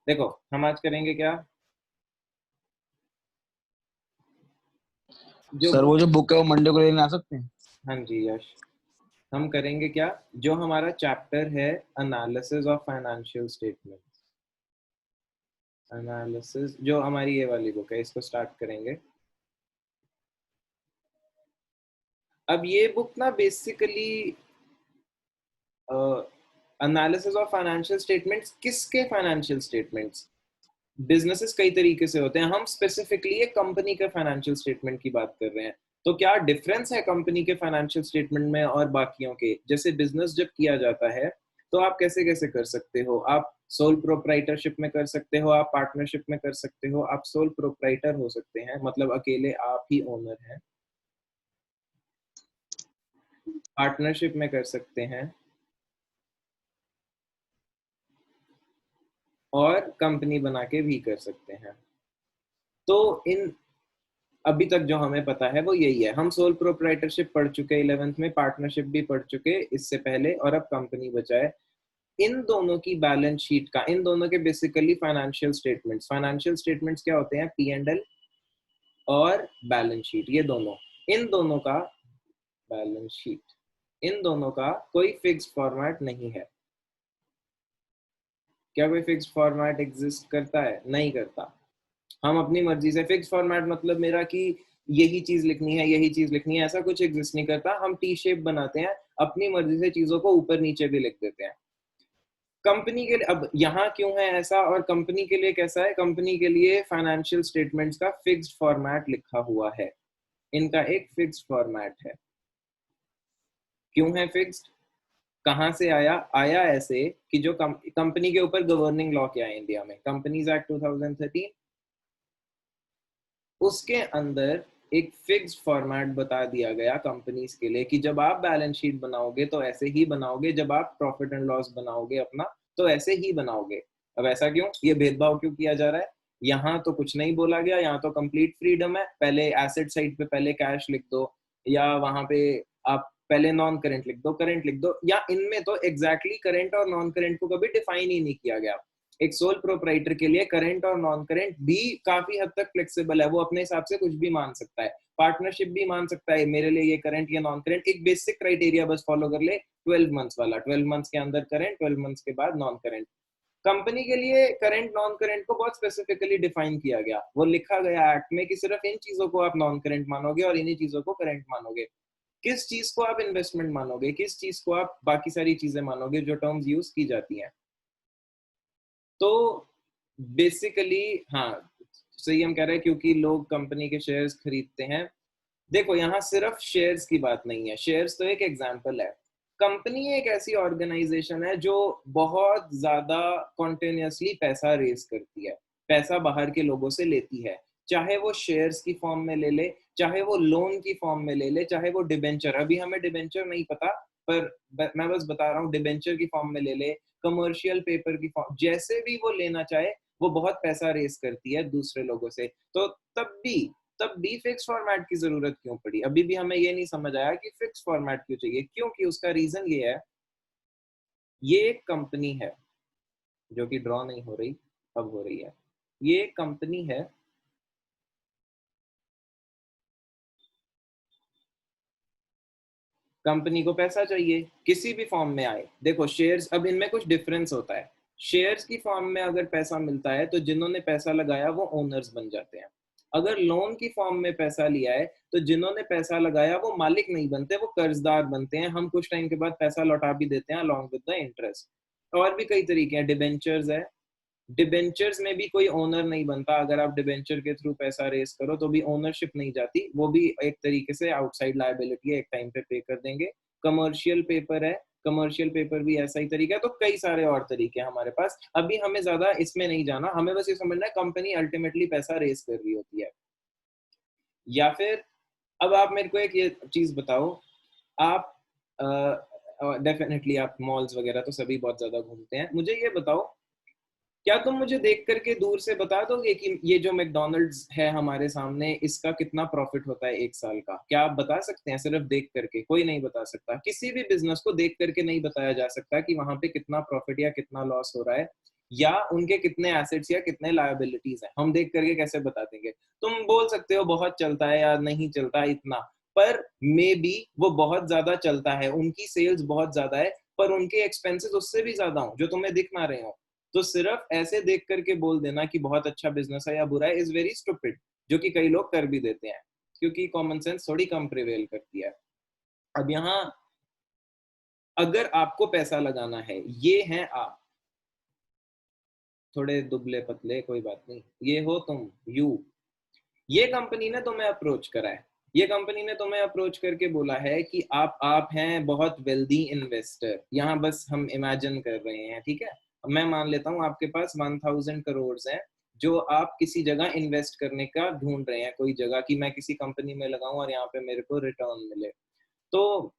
देखो हम आज करेंगे क्या, जो सर वो जो बुक है वो मंडे को लेने आ सकते हैं? हाँ जी यश, हम करेंगे क्या, जो हमारा चैप्टर है analysis of financial statement, analysis जो हमारी ये वाली बुक है, इसको स्टार्ट करेंगे। अब ये बुक ना basically analysis of financial statements, किसके फाइनेंशियल स्टेटमेंट्स, बिजनेसेस कई तरीके से होते हैं, हम स्पेसिफिकली एक कंपनी के फाइनेंशियल स्टेटमेंट की बात कर रहे हैं। तो क्या डिफरेंस है कंपनी के फाइनेंशियल स्टेटमेंट में और बाकियों के? जैसे बिजनेस जब किया जाता है तो आप कैसे कैसे कर सकते हो, आप सोल प्रोप्राइटरशिप में कर सकते हो, आप पार्टनरशिप में कर सकते हो, आप सोल प्रोप्राइटर हो सकते हैं, मतलब अकेले आप ही ओनर हैं, पार्टनरशिप में कर सकते हैं, और कंपनी बना के भी कर सकते हैं। तो इन अभी तक जो हमें पता है वो यही है। हम सोल प्रोप्राइटरशिप पढ़ चुके 11th में, पार्टनरशिप भी पढ़ चुके इससे पहले, और अब कंपनी बचा है। इन दोनों की बैलेंस शीट का, इन दोनों के बेसिकली फाइनेंशियल स्टेटमेंट्स क्या होते हैं, P&L और बैलेंस शीट, ये दोनों, इन दोनों का बैलेंस शीट, इन दोनों का कोई फिक्स फॉर्मेट नहीं है। क्या कोई फिक्स फॉर्मेट एग्जिस्ट करता है? नहीं करता। हम अपनी मर्जी से, फिक्स फॉर्मेट मतलब मेरा कि यही चीज लिखनी है, यही चीज लिखनी है, ऐसा कुछ एग्जिस्ट नहीं करता। हम टी शेप बनाते हैं, अपनी मर्जी से चीजों को ऊपर नीचे भी लिख देते हैं। कंपनी के लिए अब यहाँ क्यों है ऐसा, और कंपनी के लिए कैसा है? कंपनी के लिए फाइनेंशियल स्टेटमेंट्स का फिक्स्ड फॉर्मेट लिखा हुआ है, इनका एक फिक्स्ड फॉर्मेट है। क्यों है फिक्स्ड? कहाँ से आया? आया ऐसे कि जो कंपनी के ऊपर गवर्निंग लॉ क्या है इंडिया में, कंपनीज एक्ट 2013, उसके अंदर एक फिक्स्ड फॉर्मेट बता दिया गया कंपनीज के लिए कि जब आप बैलेंस शीट बनाओगे तो ऐसे ही बनाओगे, जब आप प्रॉफिट एंड लॉस बनाओगे अपना तो ऐसे ही बनाओगे। अब ऐसा क्यों, ये भेदभाव क्यों किया जा रहा है? यहाँ तो कुछ नहीं बोला गया, यहाँ तो कंप्लीट फ्रीडम है। पहले एसेट साइड पे पहले कैश लिख दो, या वहां पे आप पहले नॉन करेंट लिख दो, करंट लिख दो, या इनमें तो एग्जैक्टली करंट और नॉन करंट को कभी डिफाइन ही नहीं किया गया। एक सोल प्रोप्राइटर के लिए करंट और नॉन करंट भी काफी हद तक फ्लेक्सिबल है, वो अपने हिसाब से कुछ भी मान सकता है। पार्टनरशिप भी मान सकता है, मेरे लिए ये करंट या नॉन करंट, एक बेसिक क्राइटेरिया बस फॉलो कर ले, 12 मंथ्स वाला, 12 मंथ्स के अंदर करंट, 12 मंथ्स के बाद नॉन करंट। कंपनी के लिए करंट नॉन करंट को बहुत स्पेसिफिकली डिफाइन किया गया, वो लिखा गया एक्ट में कि सिर्फ इन चीजों को आप नॉन करंट मानोगे और इन्हीं चीजों को करंट मानोगे। किस चीज को आप इन्वेस्टमेंट मानोगे, किस चीज को आप बाकी सारी चीजें मानोगे जो टर्म्स यूज की जाती हैं। तो बेसिकली हाँ, सही हम कह रहे हैं, क्योंकि लोग कंपनी के शेयर्स खरीदते हैं। देखो यहाँ सिर्फ शेयर्स की बात नहीं है, शेयर्स तो एक एग्जांपल है। कंपनी एक ऐसी ऑर्गेनाइजेशन है जो बहुत ज्यादा कॉन्टिन्यूसली पैसा रेज करती है, पैसा बाहर के लोगों से लेती है, चाहे वो शेयर्स की फॉर्म में ले ले, चाहे वो लोन की फॉर्म में ले ले, चाहे वो डिबेंचर, अभी हमें डिबेंचर नहीं पता, पर मैं बस बता रहा हूँ, डिबेंचर की फॉर्म में ले ले, कमर्शियल पेपर की फॉर्म, जैसे भी वो लेना चाहे, वो बहुत पैसा रेस करती है दूसरे लोगों से। तो तब भी फिक्स फॉर्मेट की जरूरत क्यों पड़ी? अभी भी हमें ये नहीं समझ आया कि फिक्स फॉर्मेट क्यों चाहिए, क्योंकि उसका रीजन ये है, ये एक कंपनी है जो कि ड्रॉ नहीं हो रही, अब हो रही है। ये एक कंपनी है, कंपनी को पैसा चाहिए किसी भी फॉर्म में आए। देखो शेयर्स, अब इनमें कुछ डिफरेंस होता है। शेयर्स की फॉर्म में अगर पैसा मिलता है तो जिन्होंने पैसा लगाया वो ओनर्स बन जाते हैं। अगर लोन की फॉर्म में पैसा लिया है तो जिन्होंने पैसा लगाया वो मालिक नहीं बनते, वो कर्जदार बनते हैं। हम कुछ टाइम के बाद पैसा लौटा भी देते हैं अलॉन्ग विद द इंटरेस्ट। और भी कई तरीके हैं, डिबेंचर्स है, डिबेंचर्स में भी कोई ओनर नहीं बनता, अगर आप डिबेंचर के थ्रू पैसा रेस करो तो भी ओनरशिप नहीं जाती, वो भी एक तरीके से आउटसाइड लायबिलिटी है, एक टाइम पे कर देंगे। कमर्शियल पेपर है, कमर्शियल पेपर भी ऐसा ही तरीका है। तो कई सारे और तरीके हैं हमारे पास, अभी हमें ज्यादा इसमें नहीं जाना, हमें बस ये समझना है कंपनी अल्टीमेटली पैसा रेस कर रही होती है। या फिर अब आप मेरे को एक ये चीज बताओ, आप डेफिनेटली आप मॉल्स वगैरह तो सभी बहुत ज्यादा घूमते हैं, मुझे ये बताओ, क्या तुम मुझे देख करके दूर से बता दोगे कि ये जो मैकडोनल्ड्स है हमारे सामने, इसका कितना प्रॉफिट होता है एक साल का? क्या आप बता सकते हैं? सिर्फ देख करके कोई नहीं बता सकता, किसी भी बिजनेस को देख करके नहीं बताया जा सकता कि वहां पे कितना प्रॉफिट या कितना लॉस हो रहा है। या उनके कितने एसेट्स या कितने लायबिलिटीज हैं, हम देख करके कैसे बता देंगे? तुम बोल सकते हो बहुत चलता है या नहीं चलता है इतना, पर मे बी वो बहुत ज्यादा चलता है, उनकी सेल्स बहुत ज्यादा है, पर उनके एक्सपेंसेस उससे भी ज्यादा हो जो तुम्हें दिख ना रहे हो। तो सिर्फ ऐसे देख करके बोल देना कि बहुत अच्छा बिजनेस है या बुरा है इज वेरी स्टूपिड, जो कि कई लोग कर भी देते हैं, क्योंकि कॉमन सेंस थोड़ी कम प्रिवेल करती है। अब यहाँ अगर आपको पैसा लगाना है, ये हैं आप, थोड़े दुबले पतले, कोई बात नहीं, ये हो तुम, ये कंपनी ने तुम्हें अप्रोच करा है, ये कंपनी ने तुम्हें अप्रोच करके बोला है कि आप हैं बहुत वेल्दी इन्वेस्टर, यहाँ बस हम इमेजिन कर रहे हैं, ठीक है? मैं मान लेता हूँ आपके पास 1000 करोड़ हैं, जो आप किसी जगह इन्वेस्ट करने का ढूंढ रहे हैं, कोई जगह कि मैं किसी कंपनी में लगाऊं और यहाँ पे मेरे को रिटर्न मिले। तो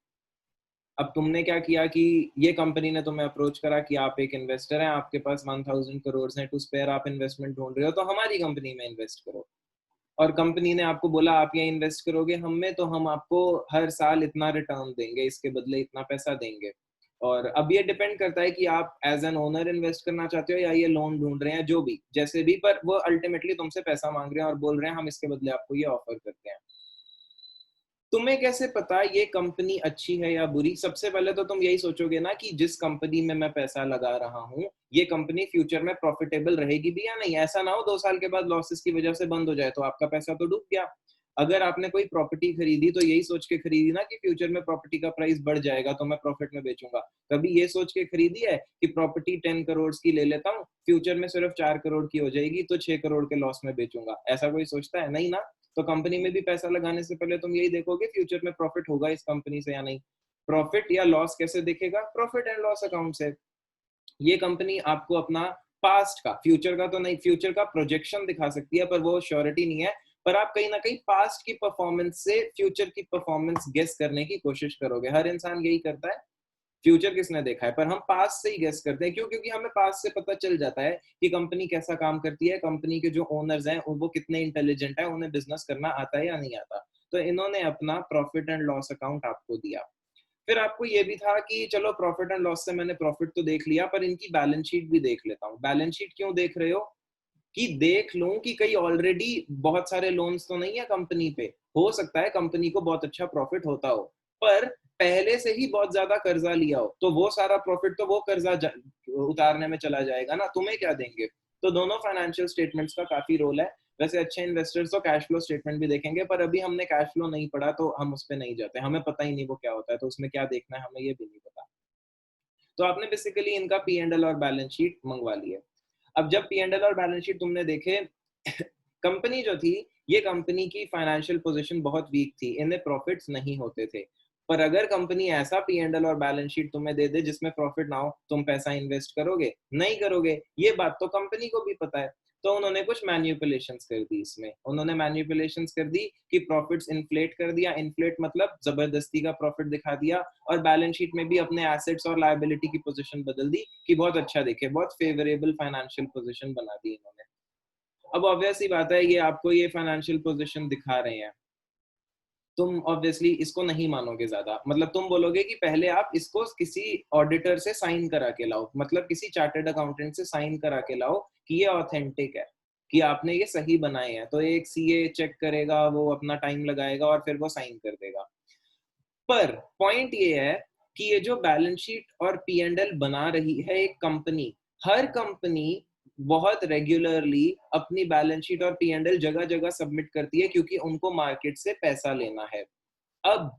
अब तुमने क्या किया कि ये कंपनी ने तुम्हें अप्रोच करा कि आप एक इन्वेस्टर हैं, आपके पास 1000 करोड़ हैं टू स्पेयर, आप इन्वेस्टमेंट ढूंढ रहे हो, तो हमारी कंपनी में इन्वेस्ट करो। और कंपनी ने आपको बोला आप ये इन्वेस्ट करोगे हम में, तो हम आपको हर साल इतना रिटर्न देंगे, इसके बदले इतना पैसा देंगे। और अब ये डिपेंड करता है कि आप एज एन ओनर इन्वेस्ट करना चाहते हो या ये लोन ढूंढ रहे हैं, जो भी जैसे भी, पर वो अल्टीमेटली तुमसे पैसा मांग रहे हैं और बोल रहे हैं हम इसके बदले आपको ये ऑफर करते हैं। तुम्हें कैसे पता ये कंपनी अच्छी है या बुरी? सबसे पहले तो तुम यही सोचोगे ना कि जिस कंपनी में मैं पैसा लगा रहा हूँ, ये कंपनी फ्यूचर में प्रॉफिटेबल रहेगी भी या नहीं। ऐसा ना हो 2 साल के बाद लॉसेस की वजह से बंद हो जाए, तो आपका पैसा तो डूब गया। अगर आपने कोई प्रॉपर्टी खरीदी तो यही सोच के खरीदी ना कि फ्यूचर में प्रॉपर्टी का प्राइस बढ़ जाएगा तो मैं प्रॉफिट में बेचूंगा। कभी ये सोच के खरीदी है कि प्रॉपर्टी 10 करोड़ की ले लेता हूँ, फ्यूचर में सिर्फ 4 करोड़ की हो जाएगी तो 6 करोड़ के लॉस में बेचूंगा? ऐसा कोई सोचता है? नहीं ना। तो कंपनी में भी पैसा लगाने से पहले तुम यही देखोगे फ्यूचर में प्रॉफिट होगा इस कंपनी से या नहीं। प्रॉफिट या लॉस कैसे दिखेगा? प्रॉफिट एंड लॉस अकाउंट से। ये कंपनी आपको अपना पास्ट का, फ्यूचर का तो नहीं, फ्यूचर का प्रोजेक्शन दिखा सकती है पर वो श्योरिटी नहीं है, पर आप कहीं ना कहीं पास्ट की परफॉर्मेंस से फ्यूचर की परफॉर्मेंस गेस करने की कोशिश करोगे। हर इंसान यही करता है। फ्यूचर किसने देखा है? पर हम पास्ट से ही गेस करते हैं। क्यों? क्योंकि हमें पास्ट से पता चल जाता है कि कंपनी कैसा काम करती है, कंपनी के जो ओनर्स हैं वो कितने इंटेलिजेंट है, उन्हें बिजनेस करना आता है या नहीं आता। तो इन्होंने अपना प्रॉफिट एंड लॉस अकाउंट आपको दिया। फिर आपको ये भी था कि चलो प्रॉफिट एंड लॉस से मैंने प्रॉफिट तो देख लिया, पर इनकी बैलेंस शीट भी देख लेता हूँ। बैलेंस शीट क्यों देख रहे हो? कि देख लूं कि कहीं ऑलरेडी बहुत सारे लोन्स तो नहीं है कंपनी पे। हो सकता है कंपनी को बहुत अच्छा प्रॉफिट होता हो, पर पहले से ही बहुत ज्यादा कर्जा लिया हो, तो वो सारा प्रॉफिट तो वो कर्जा उतारने में चला जाएगा ना, तुम्हें क्या देंगे? तो दोनों फाइनेंशियल स्टेटमेंट्स का काफी रोल है। वैसे अच्छे इन्वेस्टर्स तो कैश फ्लो स्टेटमेंट भी देखेंगे, पर अभी हमने कैश फ्लो नहीं पढ़ा तो हम उस पर नहीं जाते, हमें पता ही नहीं वो क्या होता है, तो उसमें क्या देखना है हमें ये भी नहीं पता। तो आपने बेसिकली इनका पी एंड एल और बैलेंस शीट मंगवा लिए। अब जब पी एंड एल और बैलेंस शीट तुमने देखे, कंपनी जो थी, ये कंपनी की फाइनेंशियल पोजीशन बहुत वीक थी, इन्हें प्रॉफिट्स नहीं होते थे। पर अगर कंपनी ऐसा पी एंड एल और बैलेंस शीट तुम्हें दे दे जिसमें प्रॉफिट ना हो, तुम पैसा इन्वेस्ट करोगे? नहीं करोगे। ये बात तो कंपनी को भी पता है। तो उन्होंने कुछ मैन्युपुलेशंस कर दी इसमें, उन्होंने मैन्युपुलेशंस कर दी कि प्रॉफिट्स इन्फ्लेट कर दिया। इन्फ्लेट मतलब जबरदस्ती का प्रॉफिट दिखा दिया, और बैलेंस शीट में भी अपने एसेट्स और लायबिलिटी की पोजीशन बदल दी कि बहुत अच्छा दिखे, बहुत फेवरेबल फाइनेंशियल पोजीशन बना दी इन्होंने। अब ऑब्वियस ही बात है, ये आपको ये फाइनेंशियल पोजीशन दिखा रहे हैं, तुम ऑब्वियसली इसको नहीं मानोगे ज्यादा। मतलब तुम बोलोगे कि पहले आप इसको किसी ऑडिटर से साइन करा के लाओ, मतलब किसी चार्टर्ड अकाउंटेंट से साइन करा के लाओ कि ये ऑथेंटिक है, कि आपने ये सही बनाए हैं। तो एक सीए चेक करेगा, वो अपना टाइम लगाएगा और फिर वो साइन कर देगा। पर पॉइंट ये है कि ये जो बैलेंस शीट और पी एंड एल बना रही है एक कंपनी, हर कंपनी बहुत रेगुलरली अपनी बैलेंस शीट और पी एंड एल जगह जगह सबमिट करती है, क्योंकि उनको मार्केट से पैसा लेना है। अब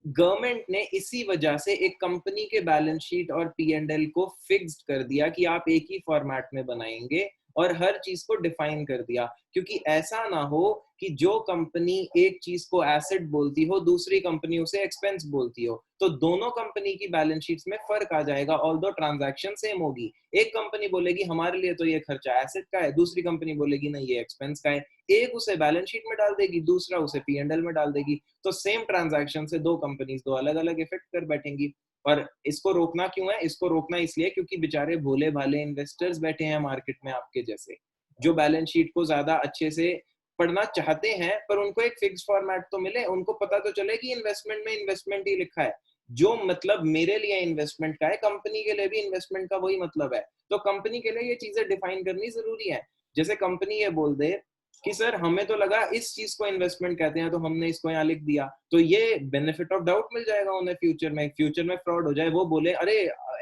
गवर्नमेंट ने इसी वजह से एक कंपनी के बैलेंस शीट और पी एंड एल को फिक्स्ड कर दिया कि आप एक ही फॉर्मेट में बनाएंगे, और हर चीज को डिफाइन कर दिया, क्योंकि ऐसा ना हो कि जो कंपनी एक चीज को एसेट बोलती हो, दूसरी कंपनी उसे एक्सपेंस बोलती हो, तो दोनों कंपनी की बैलेंस शीट्स में फर्क आ जाएगा, ऑल्दो ट्रांजैक्शन सेम होगी। एक कंपनी बोलेगी हमारे लिए तो ये खर्चा एसेट का है, दूसरी कंपनी बोलेगी नहीं ये एक्सपेंस का है। एक उसे बैलेंस शीट में डाल देगी, दूसरा उसे पी एंड एल में डाल देगी, तो सेम ट्रांजैक्शन से दो कंपनीज दो अलग अलग इफेक्ट कर बैठेंगी। और इसको रोकना क्यों है? इसको रोकना इसलिए क्योंकि बेचारे भोले भाले इन्वेस्टर्स बैठे हैं मार्केट में आपके जैसे, जो बैलेंस शीट को ज्यादा अच्छे से पढ़ना चाहते हैं, पर उनको एक फिक्स फॉर्मेट तो मिले, उनको पता तो चले कि इन्वेस्टमेंट में इन्वेस्टमेंट ही लिखा है। जो मतलब मेरे लिए इन्वेस्टमेंट का है, कंपनी के लिए भी इन्वेस्टमेंट का वही मतलब है। तो कंपनी के लिए ये चीजें डिफाइन करनी जरूरी है। जैसे कंपनी ये बोल दे कि सर हमें तो लगा इस चीज को इन्वेस्टमेंट कहते हैं, तो हमने इसको यहाँ लिख दिया, तो ये बेनिफिट ऑफ डाउट मिल जाएगा उन्हें फ्यूचर में फ्रॉड हो जाए, वो बोले अरे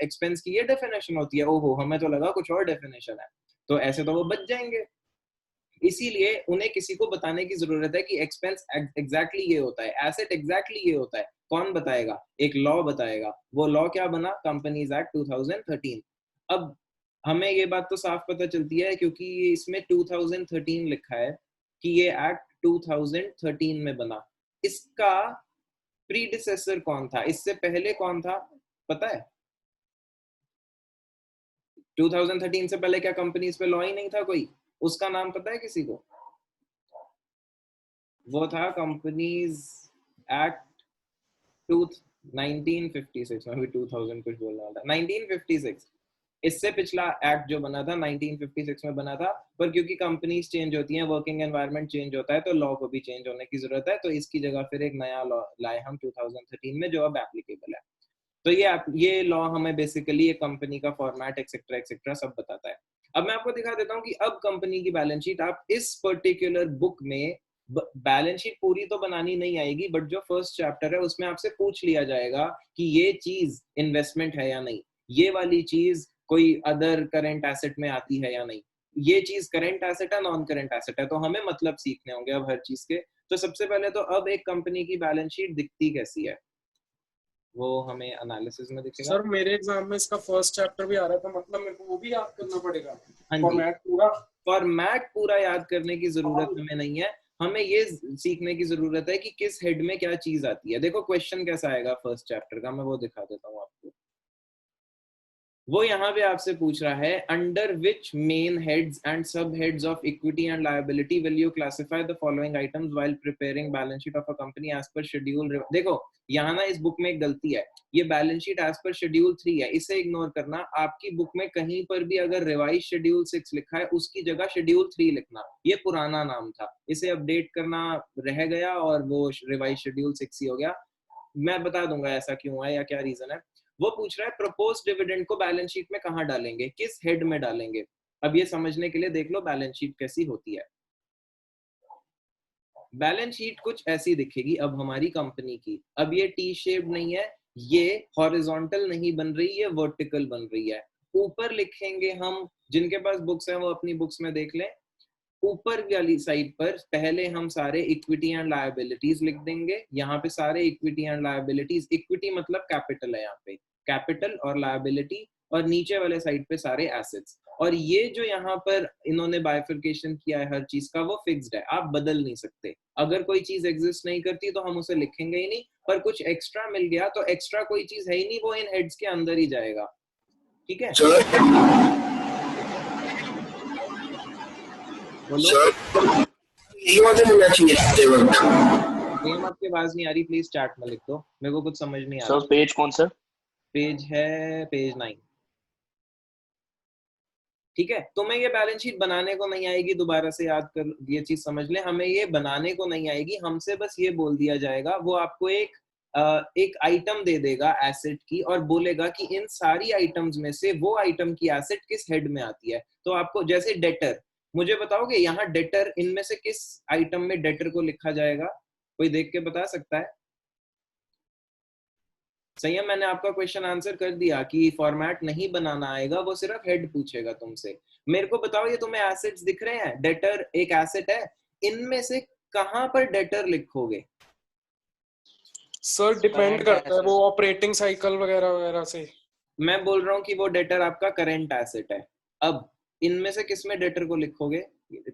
एक्सपेंस की ये डेफिनेशन होती है, ओहो हमें तो लगा कुछ और डेफिनेशन है, तो ऐसे तो वो बच जाएंगे। इसीलिए उन्हें किसी को बताने की जरूरत है कि एक्सपेंस एग्जैक्टली ये होता है, एसेट एग्जैक्टली ये होता है। कौन बताएगा? एक लॉ बताएगा। वो लॉ क्या बना? Companies act 2013। अब हमें ये बात तो साफ पता चलती है क्योंकि इसमें 2013 लिखा है कि ये एक्ट 2013 में बना। इसका प्रीडिसेसर कौन था? इससे पहले कौन था पता है? 2013 से पहले क्या कंपनीज पे लॉ ही नहीं था कोई? उसका नाम पता है किसी को? वो था कंपनीज एक्ट 1956 में भी 2000 कुछ बोलना था 1956। इससे पिछला एक्ट जो बना था 1956 में बना था, पर क्योंकि कंपनीज चेंज होती हैं, वर्किंग एनवायरनमेंट चेंज होता है, तो लॉ को भी चेंज होने की जरूरत है। तो इसकी जगह फिर एक नया लॉ लाए हम 2013 में, जो अब एप्लीकेबल है। तो ये लॉ हमें बेसिकली एक कंपनी का फॉर्मेट एक्सेट्रा एक्सेट्रा सब बताता है। अब मैं आपको दिखा देता हूँ कि अब कंपनी की बैलेंस शीट आप इस पर्टिकुलर बुक में, बैलेंस शीट पूरी तो बनानी नहीं आएगी, बट जो फर्स्ट चैप्टर है उसमें आपसे पूछ लिया जाएगा कि ये चीज इन्वेस्टमेंट है या नहीं, ये वाली चीज कोई अदर करंट एसेट में आती है या नहीं, ये चीज करंट एसेट है नॉन करंट एसेट है। तो हमें मतलब सीखने होंगे अब हर चीज के। तो सबसे पहले तो अब एक कंपनी की बैलेंस शीट दिखती कैसी है वो हमें एनालिसिस में दिखेगा। सर मेरे एग्जाम में इसका फर्स्ट चैप्टर भी आ रहा था, मतलब मेरे को वो भी याद करना पड़ेगा हाँ जी, फॉर्मेट पूरा। फॉर्मेट पूरा याद करने की जरूरत हमें नहीं है, हमें ये सीखने की जरूरत है कि किस हेड में क्या चीज आती है। देखो क्वेश्चन कैसा आएगा फर्स्ट चैप्टर का, मैं वो दिखा देता हूँ आपको। वो यहाँ पे आपसे पूछ रहा है, under which main heads and sub heads of equity and liability will you classify the following items while preparing balance sheet of a company as पर शेड्यूल। देखो यहाँ ना इस बुक में एक गलती है, ये बैलेंस शीट एज पर शेड्यूल 3 है, इसे इग्नोर करना। आपकी बुक में कहीं पर भी अगर रिवाइज शेड्यूल 6 लिखा है, उसकी जगह शेड्यूल 3 लिखना। ये पुराना नाम था, इसे अपडेट करना रह गया और वो रिवाइज शेड्यूल 6 ही हो गया। मैं बता दूंगा ऐसा क्यों है या क्या रीजन है। वो पूछ रहा है प्रपोज डिविडेंड को बैलेंस शीट में कहां डालेंगे, किस हेड में डालेंगे। अब ये समझने के लिए देख लो बैलेंस शीट कैसी होती है। बैलेंस शीट कुछ ऐसी दिखेगी अब हमारी कंपनी की। अब ये टी शेप नहीं है, ये हॉरिजॉन्टल नहीं बन रही, ये वर्टिकल बन रही है। ऊपर लिखेंगे हम, जिनके पास बुक्स हैं वो अपनी बुक्स में देख लें। ऊपर वाली साइड पर पहले हम सारे इक्विटी एंड लायबिलिटीज लिख देंगे। यहाँ पे सारे इक्विटी एंड लायबिलिटीज, इक्विटी मतलब कैपिटल है, यहाँ पे कैपिटल और लायबिलिटी, और नीचे वाले साइड पे सारे एसेट्स। और ये जो यहाँ पर इन्होंने बाइफर्केशन किया है हर चीज का, वो फिक्स्ड है, आप बदल नहीं सकते। अगर कोई चीज एग्जिस्ट नहीं करती तो हम उसे लिखेंगे ही नहीं, पर कुछ एक्स्ट्रा मिल गया तो एक्स्ट्रा कोई चीज है ही नहीं, वो इन हेड्स के अंदर ही जाएगा। ठीक है, बोलो। सेम आपकी आवाज नहीं आ रही, प्लीज चैट में लिख दो, मेरे को कुछ समझ नहीं आ रहा। सर पेज कौन सा? पेज है पेज 9। ठीक है, तुम्हें ये बैलेंस शीट बनाने को नहीं आएगी, दोबारा से याद कर, ये चीज समझ ले, हमें ये बनाने को नहीं आएगी। हमसे बस ये बोल दिया जाएगा, वो आपको एक आइटम दे देगा एसेट की और बोलेगा कि इन सारी आइटम्स में से वो आइटम की एसेट किस हेड में आती है। तो आपको जैसे डेटर, मुझे बताओगे यहाँ डेटर, इनमें से किस आइटम में डेटर को लिखा जाएगा? कोई देख के बता सकता है? संयम, मैंने आपका क्वेश्चन आंसर कर दिया कि फॉर्मेट नहीं बनाना आएगा, वो सिर्फ हेड पूछेगा तुमसे। मेरे को बताओ, ये तुम्हें एसेट्स दिख रहे हैं, डेटर एक एसेट है, इनमें से कहां पर डेटर लिखोगे? सर डिपेंड करता है वो ऑपरेटिंग साइकिल वगैरह वगैरह से। मैं बोल रहा हूँ कि वो डेटर आपका करंट एसेट है। अब इनमें से किस में डेटर को लिखोगे?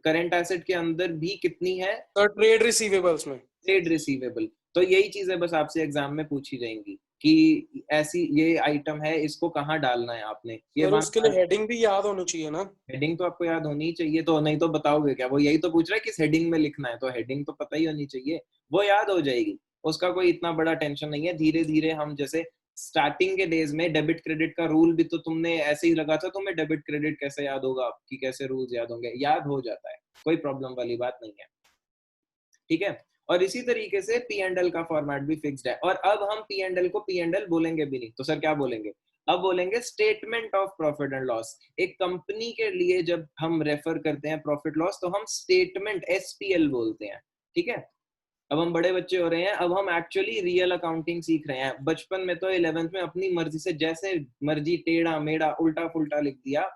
करंट एसेट के अंदर भी कितनी है? सर ट्रेड रिसीवेबल्स में। Trade receivable. तो यही चीजें बस आपसे एग्जाम में पूछी जाएंगी कि ऐसी ये आइटम है, इसको कहाँ डालना है आपने। ये सर उसके लिए हेडिंग भी याद होनी चाहिए ना? हेडिंग तो आपको याद होनी चाहिए, तो नहीं तो बताओगे क्या? वो यही तो पूछ रहा है किस हेडिंग में लिखना है, तो हेडिंग तो पता ही होनी चाहिए, वो याद हो जाएगी। उसका कोई इतना बड़ा टेंशन नहीं है। धीरे धीरे हम, जैसे स्टार्टिंग के डेज में डेबिट क्रेडिट का रूल भी तो तुमने ऐसे ही लगा था, तुम्हें डेबिट क्रेडिट कैसे याद होगा, आपकी कैसे रूल्स याद होंगे? याद हो जाता है, कोई प्रॉब्लम वाली बात नहीं है। ठीक है, और इसी तरीके से P&L का फॉर्मेट भी फिक्स्ड है। और अब हम P&L को P&L बोलेंगे भी नहीं, तो सर क्या बोलेंगे? अब बोलेंगे statement of profit and loss. एक कंपनी के लिए जब हम रेफर करते हैं प्रॉफिट लॉस तो हम स्टेटमेंट SPL बोलते हैं, ठीक है। अब हम बड़े बच्चे हो रहे हैं, अब हम एक्चुअली रियल अकाउंटिंग सीख रहे हैं। बचपन में तो 11th में अपनी मर्जी से जैसे मर्जी टेढ़ा मेढ़ा उल्टा फुल्टा लिख दिया।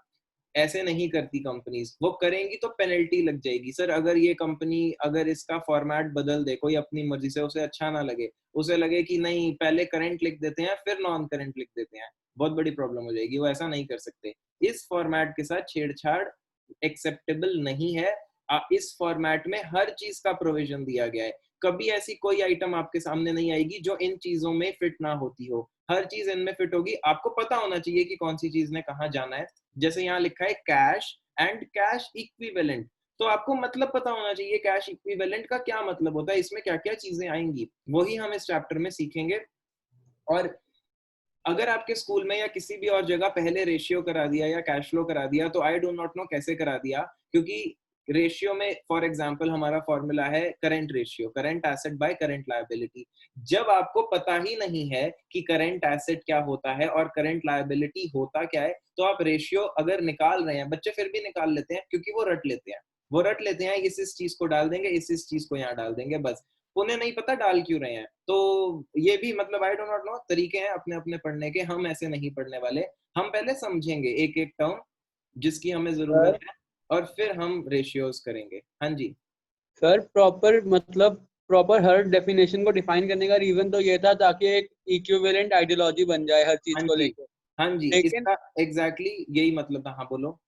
ऐसे नहीं करती कंपनीज, वो करेंगी तो पेनल्टी लग जाएगी। सर अगर ये कंपनी अगर इसका फॉर्मेट बदल दे कोई अपनी मर्जी से, उसे अच्छा ना लगे, उसे लगे कि नहीं पहले करंट लिख देते हैं फिर नॉन करंट लिख देते हैं, बहुत बड़ी प्रॉब्लम हो जाएगी। वो ऐसा नहीं कर सकते। इस फॉर्मेट के साथ छेड़छाड़ एक्सेप्टेबल नहीं है। इस फॉर्मेट में हर चीज का प्रोविजन दिया गया है। कभी ऐसी कोई आइटम आपके सामने नहीं आएगी जो इन चीजों में फिट ना होती हो। हर चीज इनमें फिट होगी। आपको पता होना चाहिए कि कौन सी चीज ने कहाँ जाना है। जैसे यहाँ लिखा है कैश एंड कैश इक्विवेलेंट, तो आपको मतलब पता होना चाहिए कैश इक्विवेलेंट का क्या मतलब होता है, इसमें क्या क्या चीजें आएंगी, वही हम इस चैप्टर में सीखेंगे। और अगर आपके स्कूल में या किसी भी और जगह पहले रेशियो करा दिया या कैश फ्लो करा दिया, तो आई डो नॉट नो कैसे करा दिया, क्योंकि रेशियो में फॉर एग्जांपल हमारा फॉर्मूला है current ratio, current asset by current liability. जब आपको पता ही नहीं है कि करंट एसेट क्या होता है और करंट लायबिलिटी होता क्या है, तो आप रेशियो अगर निकाल रहे हैं, बच्चे फिर भी निकाल लेते हैं क्योंकि वो रट लेते हैं। वो रट लेते हैं इस चीज को डाल देंगे, इस चीज को यहाँ डाल देंगे, बस उन्हें नहीं पता डाल क्यों रहे हैं। तो ये भी मतलब आई डो नॉट नो, तरीके हैं अपने अपने पढ़ने के। हम ऐसे नहीं पढ़ने वाले। हम पहले समझेंगे एक एक टर्म जिसकी हमें जरूरत है और फिर हम रेशियोज करेंगे। हाँ जी सर प्रॉपर मतलब प्रॉपर हर डेफिनेशन को डिफाइन करने का रीजन तो ये था ताकि एक इक्विवेलेंट आइडियोलॉजी बन जाए हर चीज हाँ को जी लेकर। हाँ जी, लेकिन इसका एग्जैक्टली यही मतलब था। हाँ बोलो।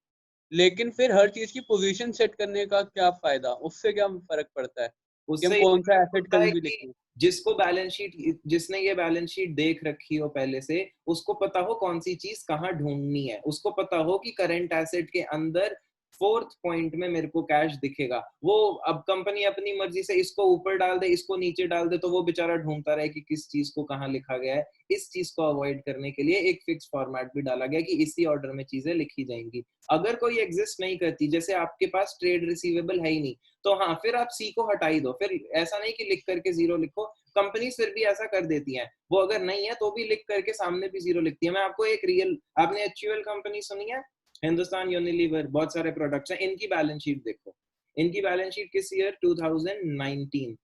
लेकिन फिर हर चीज की पोजीशन सेट करने का क्या फायदा, उससे क्या फर्क पड़ता है कि हम उससे ये कौन सा फर्क एसेट पड़ता कभी है भी कि लिखें? जिसको बैलेंस शीट, जिसने ये बैलेंस शीट देख रखी हो पहले से, उसको पता हो कौन सी चीज कहाँ ढूंढनी है। उसको पता हो कि करंट एसेट के अंदर फोर्थ पॉइंट में मेरे को कैश दिखेगा। वो अब कंपनी अपनी मर्जी से इसको ऊपर डाल दे, इसको नीचे डाल दे, तो वो बेचारा ढूंढता रहे कि किस चीज को कहाँ लिखा गया है। इस चीज को अवॉइड करने के लिए एक फिक्स फॉर्मेट भी डाला गया कि इसी ऑर्डर में चीजें लिखी जाएंगी। अगर कोई एग्जिस्ट नहीं करती, जैसे आपके पास ट्रेड रिसीवेबल है ही नहीं, तो हाँ फिर आप सी को हटा ही दो। फिर ऐसा नहीं कि लिख करके जीरो लिखो। कंपनी फिर भी ऐसा कर देती है, वो अगर नहीं है तो भी लिख करके सामने भी जीरो लिखती है। मैं आपको एक रियल, आपने HUL कंपनी सुनी है, हिंदुस्तान यूनिलीवर, बहुत सारे प्रोडक्ट्स हैं। इनकी बैलेंस शीट देखो। इनकी बैलेंस शीट किस ईयर 2019,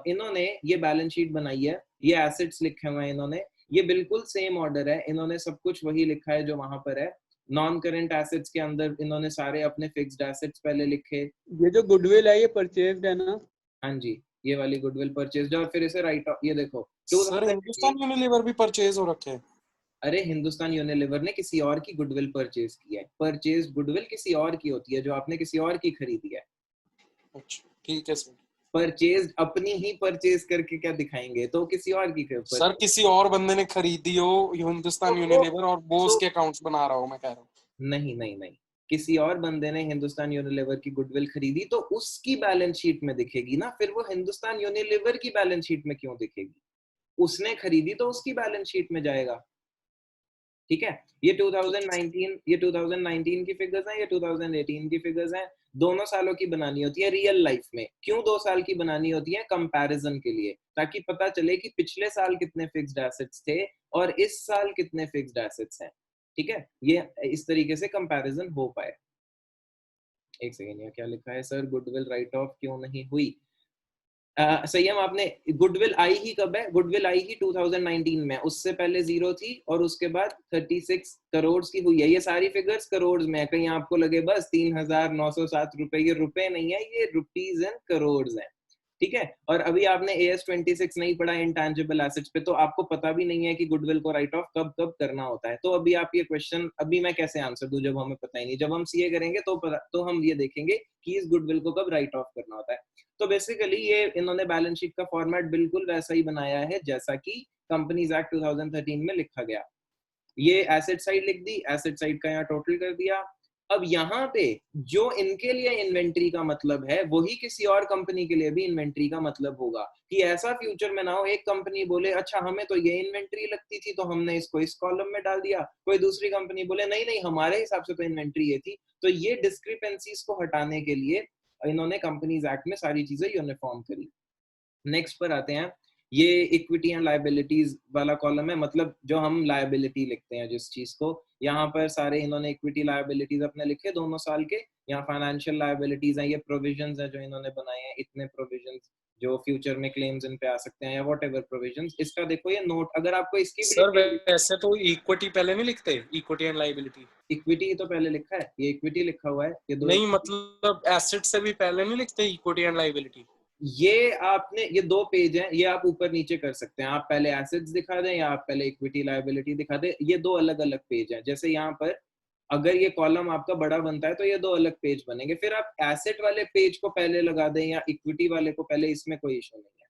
इन्होंने ये बैलेंस शीट बनाई है। ये एसेट्स लिखे हुए हैं इन्होंने, ये बिल्कुल सेम ऑर्डर है। इन्होंने सब कुछ वही लिखा है जो वहां पर है। नॉन करंट एसेट्स के अंदर इन्होंने सारे अपने फिक्स्ड एसेट्स पहले लिखे। ये जो गुडविल है ये परचेज्ड है ना? हाँ जी, ये वाली गुडविल परचेज, और फिर इसे राइट ऑफ, ये देखो सर 2018। हिंदुस्तान यूनिलीवर भी परचेज हो रखे हैं। अरे हिंदुस्तान यूनिलीवर ने किसी और की गुडविल परचेज की है। परचेज गुडविल किसी और की होती है, जो आपने किसी और की खरीदी है। अच्छा ठीक है सर। परचेज अपनी ही परचेज करके क्या दिखाएंगे, तो किसी और की सर परचेज। किसी और बंदे ने खरीदी हो हिंदुस्तान तो यूनिलीवर और वो तो उसके अकाउंट्स बना रहा हो, मैं कह रहा हूँ। नहीं नहीं नहीं, किसी और बंदे ने हिंदुस्तान यूनिलीवर की गुडविल खरीदी तो उसकी बैलेंस शीट में दिखेगी ना। फिर वो हिंदुस्तान यूनिलीवर की बैलेंस शीट में क्यों दिखेगी? उसने खरीदी तो उसकी बैलेंस शीट में जाएगा। ठीक है। ये 2019, ये 2019 की फिगर्स हैं, ये 2018 की फिगर्स हैं। दोनों सालों की बनानी होती है रियल लाइफ में। क्यों 2 साल की बनानी होती है? कंपैरिजन के लिए, ताकि पता चले कि पिछले साल कितने फिक्स्ड एसेट्स थे और इस साल कितने फिक्स्ड एसेट्स हैं। ठीक है, ये इस तरीके से कंपैरिजन हो पाए। एक सेकेंड, यहाँ क्या लिखा है सर? गुडविल राइट ऑफ क्यों नहीं हुई? संयम, आपने गुडविल आई ही कब है? गुडविल आई ही 2019 में। उससे पहले जीरो थी और उसके बाद 36 करोड़ की हुई है। ये सारी फिगर्स करोड़ में है, कहीं आपको लगे बस 3,907 रुपए। ये रुपए नहीं है, ये रुपीज एंड करोड़ है। ठीक है। और अभी आपने AS 26 नहीं पढ़ा इंटैंजिबल एसेट्स पे, तो आपको पता भी नहीं है कि गुडविल को राइट ऑफ कब कब करना होता है। तो अभी आप ये क्वेश्चन, अभी मैं कैसे आंसर दूं जब हमें पता ही नहीं। जब हम सीए करेंगे तो हम ये देखेंगे कि इस गुडविल को कब राइट ऑफ करना होता है। तो बेसिकली ये इन्होंने बैलेंस शीट का फॉर्मेट बिल्कुल वैसा ही बनाया है जैसा कि कंपनीज एक्ट 2013 में लिखा गया। ये एसेट साइड लिख दी, एसेट साइड का यहाँ टोटल कर दिया। अब यहाँ पे जो इनके लिए इन्वेंट्री का मतलब है वही किसी और कंपनी के लिए भी इन्वेंट्री का मतलब होगा। कि ऐसा फ्यूचर में ना हो एक कंपनी बोले अच्छा हमें तो ये इन्वेंट्री लगती थी तो हमने इसको इस कॉलम में डाल दिया, कोई दूसरी कंपनी बोले नहीं नहीं हमारे हिसाब से तो इन्वेंट्री ये थी। तो ये डिस्क्रिपेंसीज को हटाने के लिए इन्होंने कंपनीज एक्ट में सारी चीजें यूनिफॉर्म करी। नेक्स्ट पर आते हैं, ये इक्विटी एंड लायबिलिटीज वाला कॉलम है, मतलब जो हम लायबिलिटी लिखते हैं जिस चीज को, यहाँ पर सारे इन्होंने इक्विटी लायबिलिटीज अपने लिखे दोनों साल के, यहाँ फाइनेंशियल लायबिलिटीज हैं, ये प्रोविजंस हैं जो इन्होंने बनाए हैं, इतने प्रोविजंस जो फ्यूचर में क्लेम्स इन पे आ सकते हैं या व्हाटएवर प्रोविजंस। इसका देखो ये नोट, अगर आपको इसकी भी सर वैसे तो इक्विटी पहले नहीं लिखते, इक्विटी एंड लायबिलिटी? इक्विटी तो पहले लिखा है, ये इक्विटी लिखा हुआ है, ये दो नहीं मतलब एसेट से भी पहले नहीं लिखते इक्विटी एंड लायबिलिटी? ये आपने, ये 2 पेज हैं, ये आप ऊपर नीचे कर सकते हैं, आप पहले एसेट्स दिखा दें या आप पहले इक्विटी लायबिलिटी दिखा दें, ये 2 अलग अलग पेज हैं। जैसे यहाँ पर अगर ये कॉलम आपका बड़ा बनता है तो ये 2 अलग पेज बनेंगे, फिर आप एसेट वाले पेज को पहले लगा दें या इक्विटी वाले को पहले, इसमें कोई इशू नहीं है,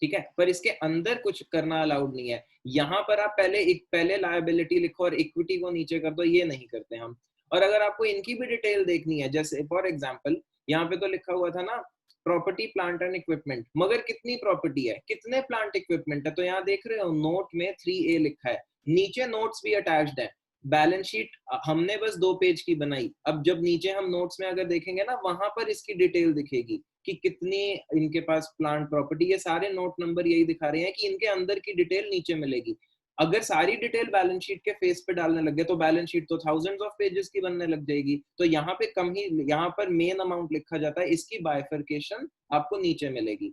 ठीक है। पर इसके अंदर कुछ करना अलाउड नहीं है, यहाँ पर आप पहले लायबिलिटी लिखो और इक्विटी को नीचे कर दो, ये नहीं करते हम। और अगर आपको इनकी भी डिटेल देखनी है, जैसे फॉर एग्जांपल यहाँ पे तो लिखा हुआ था ना प्रॉपर्टी प्लांट एंड इक्विपमेंट, मगर कितनी प्रॉपर्टी है, कितने प्लांट इक्विपमेंट है, तो यहाँ देख रहे हो नोट में 3A लिखा है, नीचे नोट्स भी अटैच्ड है। बैलेंस शीट हमने बस 2 पेज की बनाई, अब जब नीचे हम नोट्स में अगर देखेंगे ना, वहां पर इसकी डिटेल दिखेगी कि कितनी इनके पास प्लांट प्रॉपर्टी, ये सारे नोट नंबर यही दिखा रहे हैं कि इनके अंदर की डिटेल नीचे मिलेगी। अगर सारी डिटेल बैलेंस शीट के फेस पे डालने लग गए तो बैलेंस शीट तो थाउजेंड्स ऑफ पेजेस की बनने लग जाएगी। तो यहाँ पे कम ही, यहाँ पर मेन अमाउंट लिखा जाता है, इसकी बाइफरकेशन आपको नीचे मिलेगी,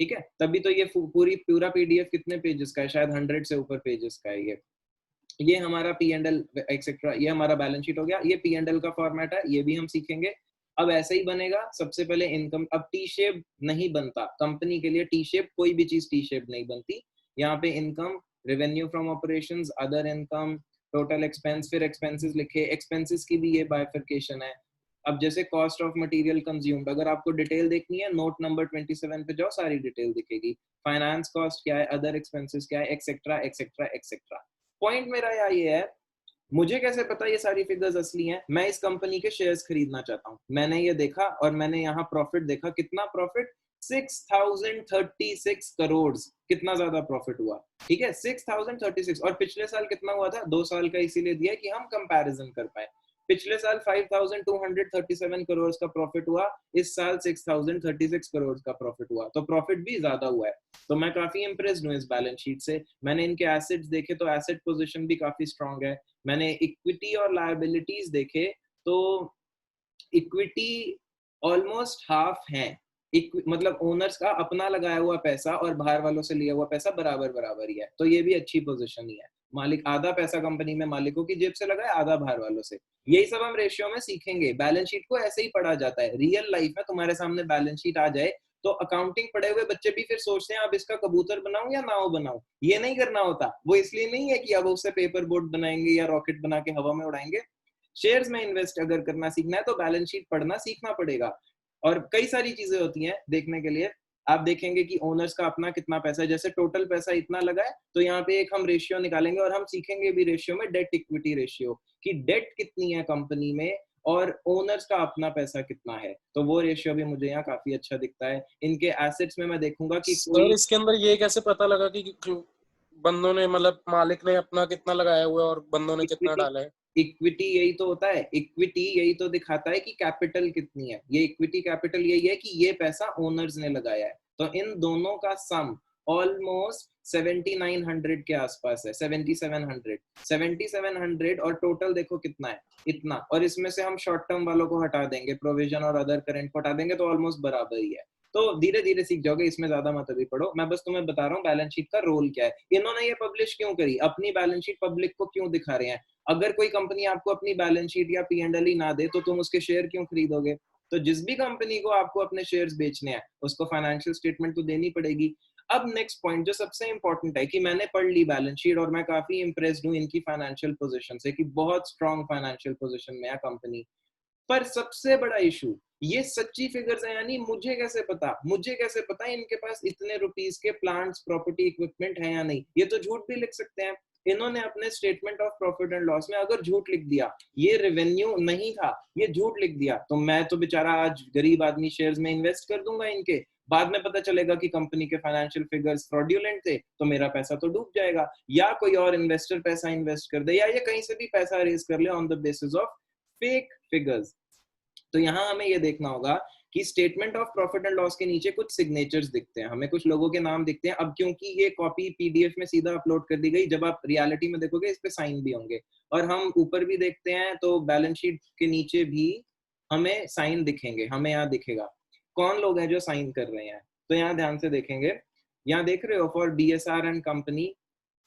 ठीक है। तभी तो ये पूरा पीडीएफ कितने पेजेस का है, शायद 100 से ऊपर पेजेस का है। ये हमारा P&L एक्सेट्रा, ये हमारा बैलेंस शीट हो गया, ये P&L का फॉर्मेट है, ये भी हम सीखेंगे। अब ऐसे ही बनेगा, सबसे पहले इनकम, अब टी शेप नहीं बनता कंपनी के लिए, टी शेप कोई भी चीज टी शेप नहीं बनती। यहाँ पे income, revenue from operations, other income, total expense, फिर एक्सपेंसेस लिखे, एक्सपेंसेस की भी ये बाइफरकेशन है। अब जैसे कॉस्ट ऑफ मटेरियल कंज्यूम्ड, अगर आपको डिटेल देखनी है नोट नंबर 27 पे जाओ, सारी डिटेल दिखेगी। फाइनेंस कॉस्ट क्या है, अदर एक्सपेंसेस क्या है, एक्सेट्रा एक्सेट्रा एक्सेट्रा। पॉइंट मेरा यहाँ ये है, मुझे कैसे पता ये सारी फिगर्स असली हैं? मैं इस कंपनी के शेयर्स खरीदना चाहता हूँ, मैंने ये देखा और मैंने यहाँ प्रॉफिट देखा, कितना प्रॉफिट, 6036 करोड़, कितना ज्यादा प्रॉफिट हुआ, ठीक है, 6036। और पिछले साल कितना हुआ था, 2 साल का इसीलिए दिया कि हम कंपैरिजन कर पाए। पिछले साल 5237 करोड़ का प्रॉफिट हुआ, इस साल 6036 करोड़ का प्रॉफिट हुआ, तो प्रॉफिट भी ज्यादा हुआ है। तो मैं काफी इंप्रेस्ड हूँ इस बैलेंस शीट से। मैंने इनके एसेट्स देखे तो एसेट पोजीशन भी काफी स्ट्रांग है। मैंने इक्विटी और लायबिलिटीज देखे तो इक्विटी ऑलमोस्ट हाफ है, मतलब ओनर्स का अपना लगाया हुआ पैसा और बाहर वालों से लिया हुआ पैसा बराबर बराबर ही है, तो ये भी अच्छी पोजीशन ही है। मालिक आधा पैसा कंपनी में मालिकों की जेब से लगाए, आधा बाहर वालों से। यही सब हम रेशियो में सीखेंगे। बैलेंस शीट को ऐसे ही पढ़ा जाता है, रियल लाइफ में तुम्हारे सामने बैलेंस शीट आ जाए तो अकाउंटिंग पढ़े हुए बच्चे भी फिर सोचते हैं अब इसका कबूतर बनाऊं या नाव बनाऊं। ये नहीं करना होता, वो इसलिए नहीं है कि अब उससे पेपर बोट बनाएंगे या रॉकेट बना के हवा में उड़ाएंगे। शेयर्स में इन्वेस्ट अगर करना सीखना है तो बैलेंस शीट पढ़ना सीखना पड़ेगा। और कई सारी चीजें होती हैं देखने के लिए, आप देखेंगे कि ओनर्स का अपना कितना पैसा है, जैसे टोटल पैसा इतना लगा है तो यहाँ पे एक हम रेशियो निकालेंगे और हम सीखेंगे भी रेशियो में डेट इक्विटी रेशियो कि डेट कितनी है कंपनी में और ओनर्स का अपना पैसा कितना है, तो वो रेशियो भी मुझे यहाँ काफी अच्छा दिखता है। इनके एसेट्स में मैं देखूंगा कि सर इसके अंदर ये कैसे पता लगा कि बंदों ने, मतलब मालिक ने अपना कितना लगाया हुआ है और बंदों ने कितना डाला है? इक्विटी यही तो होता है, इक्विटी यही तो दिखाता है कि कैपिटल कितनी है। ये इक्विटी कैपिटल यही है कि ये पैसा ओनर्स ने लगाया है, तो इन दोनों का सम ऑलमोस्ट 7900 के आसपास है, 7700 और टोटल देखो कितना है, इतना। और इसमें से हम शॉर्ट टर्म वालों को हटा देंगे, प्रोविजन और अदर करंट को हटा देंगे, तो ऑलमोस्ट बराबर ही है। तो धीरे धीरे सीख जाओगे, इसमें ज्यादा मत अभी पढ़ो, मैं बस तुम्हें बता रहा हूँ बैलेंस शीट का रोल क्या है। इन्होंने ये पब्लिश क्यों करी, अपनी बैलेंस शीट पब्लिक को क्यों दिखा रहे हैं? अगर कोई कंपनी आपको अपनी बैलेंस शीट या P&L ही ना दे तो तुम उसके शेयर क्यों खरीदोगे? तो जिस भी कंपनी को आपको अपने शेयर्स बेचने हैं उसको फाइनेंशियल स्टेटमेंट तो देनी पड़ेगी। अब नेक्स्ट पॉइंट जो सबसे इंपॉर्टेंट है कि मैंने पढ़ ली बैलेंस शीट और मैं काफी इंप्रेस्ड हूँ इनकी फाइनेंशियल पोजीशन से कि बहुत स्ट्रांग फाइनेंशियल पोजीशन में है कंपनी। पर सबसे बड़ा इशू ये सच्ची फिगर्स है, यानी मुझे कैसे पता इनके पास इतने रुपीस के प्लांट्स प्रॉपर्टी इक्विपमेंट है या नहीं? ये तो झूठ भी लिख सकते हैं। इन्होंने अपने statement of profit and loss में अगर झूठ लिख दिया, ये रेवेन्यू नहीं था, ये झूठ लिख दिया, तो मैं तो बेचारा आज गरीब आदमी शेयर्स में इन्वेस्ट कर दूंगा इनके, बाद में पता चलेगा कि कंपनी के फाइनेंशियल फिगर्स फ्रॉड्यूलेंट थे तो मेरा पैसा तो डूब जाएगा, या कोई और इन्वेस्टर पैसा इन्वेस्ट कर दे, या ये कहीं से भी पैसा रेज कर ले on the basis of fake figures. तो यहाँ हमें ये देखना होगा कि statement of profit and loss के नीचे कुछ सिग्नेचर्स दिखते हैं, हमें कुछ लोगों के नाम दिखते हैं। अब क्योंकि ये कॉपी पीडीएफ में सीधा अपलोड कर दी गई, जब आप रियलिटी में देखोगे इस पे साइन भी होंगे, और हम ऊपर भी देखते हैं तो बैलेंस शीट के नीचे भी हमें साइन दिखेंगे, हमें यहाँ दिखेगा कौन लोग हैं जो साइन कर रहे हैं। तो यहाँ ध्यान से देखेंगे, यहाँ देख रहे हो for BSR and company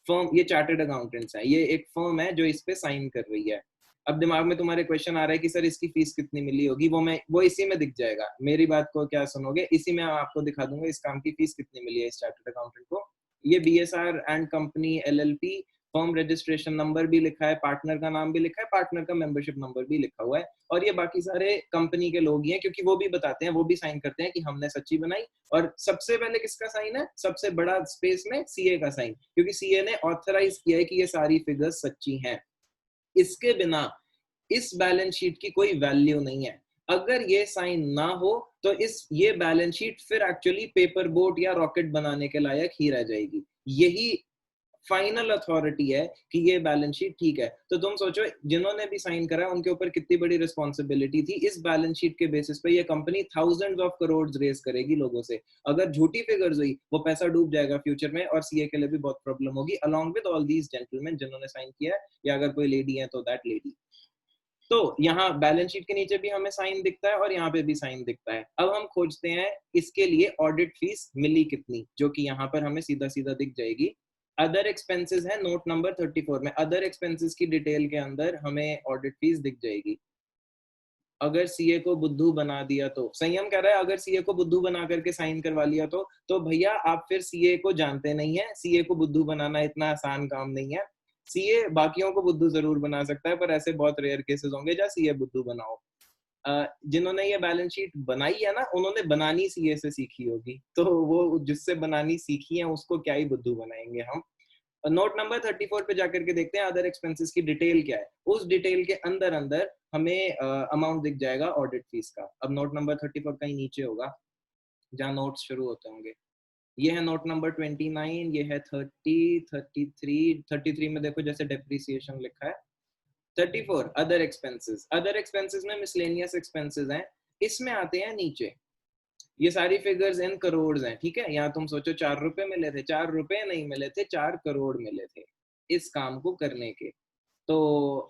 firm, ये चार्टर्ड अकाउंटेंट्स है, ये एक फर्म है जो इस पे साइन कर रही है। अब दिमाग में तुम्हारे क्वेश्चन आ रहा है कि सर इसकी फीस कितनी मिली होगी, वो इसी में दिख जाएगा। मेरी बात को क्या सुनोगे, इसी में आपको दिखा दूंगा इस काम की फीस कितनी मिली है इस चार्टर्ड अकाउंटेंट को। ये BSR and company LLP, firm registration number भी लिखा है, पार्टनर का नाम भी लिखा है, पार्टनर का मेंबरशिप नंबर भी लिखा हुआ है, और ये बाकी सारे कंपनी के लोग ही हैं, क्योंकि वो भी बताते हैं, वो भी साइन करते हैं कि हमने सच्ची बनाई। और सबसे पहले किसका साइन है, सबसे बड़ा स्पेस में सीए का साइन, क्योंकि सीए ने ऑथराइज किया है कि ये सारी फिगर्स सच्ची हैं। इसके बिना इस बैलेंस शीट की कोई वैल्यू नहीं है। अगर ये साइन ना हो तो ये बैलेंस शीट फिर एक्चुअली पेपर बोट या रॉकेट बनाने के लायक ही रह जाएगी। यही फाइनल अथॉरिटी है कि ये बैलेंस शीट ठीक है। तो तुम सोचो जिन्होंने भी साइन करा उनके ऊपर कितनी बड़ी रिस्पॉन्सिबिलिटी थी। इस बैलेंस शीट के बेसिस पे ये company thousands of crore raise करेगी लोगों से। अगर झूठी फिगर्स हुई वो पैसा डूब जाएगा फ्यूचर में, और सीए के लिए भी बहुत प्रॉब्लम होगी, along with all these gentleman जिन्होंने साइन किया है, या अगर कोई लेडी है तो दैट लेडी। तो यहाँ बैलेंस शीट के नीचे भी हमें साइन दिखता है और यहाँ पे भी साइन दिखता है। अब हम खोजते हैं इसके लिए ऑडिट फीस मिली कितनी, जो कि यहाँ पर हमें सीधा सीधा दिख जाएगी। अदर एक्सपेंसेस है नोट नंबर 34 में, अदर एक्सपेंसेस की डिटेल के अंदर हमें ऑडिट फीस दिख जाएगी। अगर सीए को बुद्धू बना दिया तो, संयम कह रहा है अगर सीए को बुद्धू बना करके साइन करवा लिया तो भैया आप फिर सीए को जानते नहीं है। सीए को बुद्धू बनाना इतना आसान काम नहीं है। सीए बाकियों को बुद्धू जरूर बना सकता है, पर ऐसे बहुत रेयर केसेस होंगे जहाँ सीए बुद्धू बनाओ। जिन्होंने ये बैलेंस शीट बनाई है ना, उन्होंने बनानी सीए से सीखी होगी, तो वो जिससे बनानी सीखी है उसको क्या ही बुद्धू बनाएंगे हम। नोट नंबर 34 पे जाकर के देखते हैं अदर एक्सपेंसेस की डिटेल क्या है। उस डिटेल के अंदर अंदर हमें अमाउंट दिख जाएगा ऑडिट फीस का। अब नोट नंबर 34 कहीं नीचे होगा जहाँ नोट्स शुरू होते होंगे। ये है नोट नंबर 29, ये है 30, 33 में देखो जैसे डेप्रिसिएशन लिखा है। 34 अदर एक्सपेंसेस, अदर एक्सपेंसेस में मिसलेनियस एक्सपेंसेस हैं, इसमें आते हैं नीचे। ये सारी फिगर्स इन करोड़ हैं, ठीक है। यहाँ तुम सोचो 4 रुपए मिले थे, 4 रुपए नहीं मिले थे, 4 करोड़ मिले थे इस काम को करने के। तो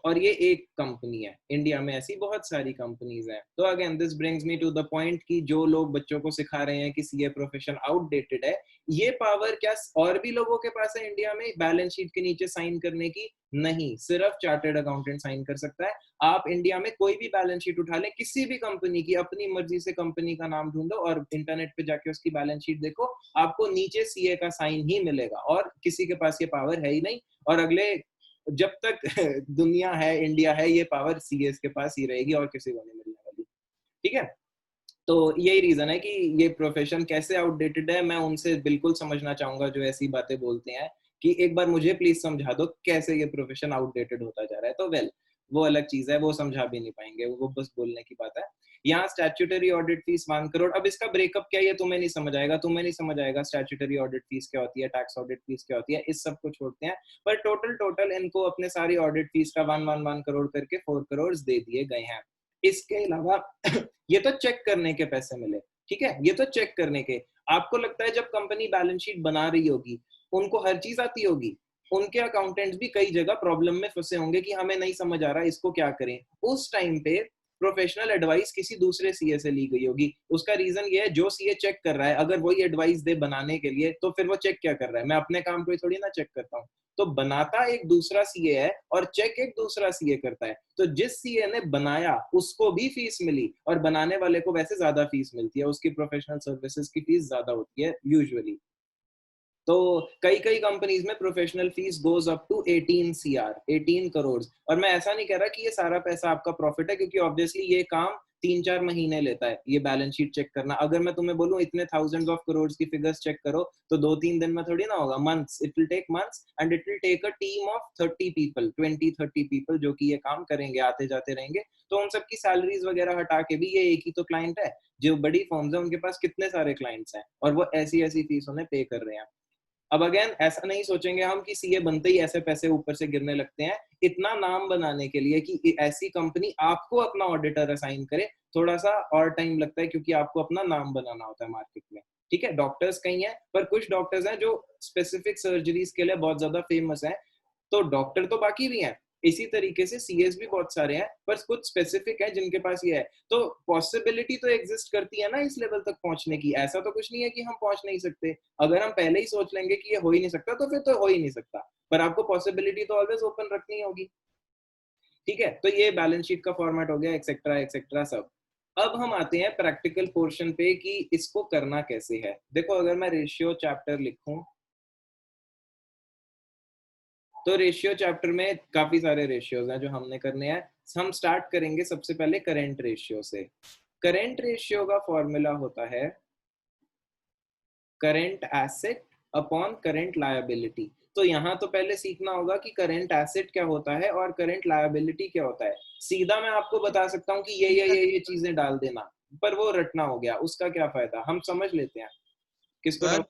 और ये एक कंपनी है, इंडिया में ऐसी बहुत सारी कंपनीज हैं। तो again this brings me to the point कि जो लोग बच्चों को सिखा रहे हैं कि सीए प्रोफेशन आउटडेटेड है, ये पावर क्या और भी लोगों के पास है इंडिया में बैलेंस शीट के नीचे साइन करने की? नहीं, सिर्फ चार्टर्ड अकाउंटेंट साइन कर सकता है। आप इंडिया में कोई भी बैलेंस शीट उठा लें किसी भी कंपनी की, अपनी मर्जी से कंपनी का नाम ढूंढो और इंटरनेट पे जाके उसकी बैलेंस शीट देखो, आपको नीचे सीए का साइन ही मिलेगा, और किसी के पास ये पावर है ही नहीं। और अगले जब तक दुनिया है, इंडिया है, ये पावर सीएस के पास ही रहेगी और किसी को नहीं मिलने वाली, ठीक है। तो यही रीजन है कि ये प्रोफेशन कैसे आउटडेटेड है। मैं उनसे बिल्कुल समझना चाहूंगा जो ऐसी बातें बोलते हैं कि एक बार मुझे प्लीज समझा दो कैसे ये प्रोफेशन आउटडेटेड होता जा रहा है। तो वेल वो अलग चीज है, वो समझा भी नहीं पाएंगे, वो बस बोलने की बात है। यहाँ स्टैट्यूटरी ऑडिट फीस 1 करोड़। अब इसका ब्रेकअप क्या है ये तुम्हें नहीं समझ आएगा, तुम्हें नहीं समझ आएगा स्टैट्यूटरी ऑडिट फीस क्या होती है, टैक्स ऑडिट फीस क्या होती है, इस सब को छोड़ते हैं। पर टोटल इनको अपने सारी ऑडिट फीस का 1 करोड़ करके 4 करोड़ दे दिए गए हैं। इसके अलावा ये तो चेक करने के पैसे मिले, ठीक है, ये तो चेक करने के। आपको लगता है जब कंपनी बैलेंस शीट बना रही होगी उनको हर चीज आती होगी? उनके अकाउंटेंट्स भी कई जगह प्रॉब्लम में फंसे होंगे कि हमें नहीं समझ आ रहा इसको क्या करें। उस टाइम पे प्रोफेशनल एडवाइस किसी दूसरे सीए से ली गई होगी। उसका रीजन ये है जो सीए चेक कर रहा है अगर वही एडवाइस दे बनाने के लिए तो फिर वो चेक क्या कर रहा है? मैं अपने काम को ही थोड़ी ना चेक करता हूँ। तो बनाता एक दूसरा सीए है और चेक एक दूसरा सीए करता है। तो जिस सीए ने बनाया उसको भी फीस मिली और बनाने वाले को वैसे ज्यादा फीस मिलती है, उसकी प्रोफेशनल सर्विसेज की फीस ज्यादा होती है यूजुअली। तो कई कंपनीज में professional fees goes up to 18 crore. और मैं ऐसा नहीं कह रहा कि ये सारा पैसा आपका प्रॉफिट है, क्योंकि ऑब्वियसली ये काम 3-4 महीने लेता है ये बैलेंस शीट चेक करना। अगर मैं तुम्हें बोलूं इतने थाउजेंड्स ऑफ करोड़ की फिगर्स चेक करो तो 2-3 दिन में थोड़ी ना होगा, months, it will take months and it will take a team of 30 people, 20-30 people जो कि ये काम करेंगे, आते जाते रहेंगे। तो उन सबकी सैलरीज वगैरह हटा के भी ये एक ही तो क्लाइंट है। जो बड़ी फर्म्स है उनके पास कितने सारे क्लाइंट्स हैं और वो ऐसी फीस उन्हें पे कर रहे हैं। अब अगेन ऐसा नहीं सोचेंगे हम कि सीए बनते ही ऐसे पैसे ऊपर से गिरने लगते हैं। इतना नाम बनाने के लिए कि ऐसी कंपनी आपको अपना ऑडिटर असाइन करे, थोड़ा सा और टाइम लगता है, क्योंकि आपको अपना नाम बनाना होता है मार्केट में। ठीक है, डॉक्टर्स कहीं हैं, पर कुछ डॉक्टर्स हैं जो स्पेसिफिक सर्जरीज के लिए बहुत ज्यादा फेमस हैं, तो डॉक्टर तो बाकी भी हैं। इसी तरीके से सीएस भी बहुत सारे हैं, पर कुछ स्पेसिफिक है जिनके पास ये है। तो पॉसिबिलिटी तो एग्जिस्ट करती है ना इस लेवल तक पहुंचने की। ऐसा तो कुछ नहीं है कि हम पहुंच नहीं सकते। अगर हम पहले ही सोच लेंगे कि ये हो ही नहीं सकता, तो फिर तो हो ही नहीं सकता, पर आपको पॉसिबिलिटी तो ऑलवेज ओपन रखनी होगी। ठीक है, तो ये बैलेंस शीट का फॉर्मेट हो गया, एक्सेट्रा एक्सेट्रा सब। अब हम आते हैं प्रैक्टिकल पोर्शन पे कि इसको करना कैसे है। देखो, अगर मैं रेशियो चैप्टर लिखूं, तो रेशियो चैप्टर में काफी सारे रेशियोज हैं जो हमने करने हैं। हम स्टार्ट करेंगे सबसे पहले करंट रेशियो से। करंट रेशियो का फॉर्मूला होता है current asset upon current liability. तो यहाँ तो पहले सीखना होगा कि करंट एसेट क्या होता है और करंट लायबिलिटी क्या होता है। सीधा मैं आपको बता सकता हूँ कि ये चीजें डाल देना, पर वो रटना हो गया, उसका क्या फायदा। हम समझ लेते हैं किसको डाल।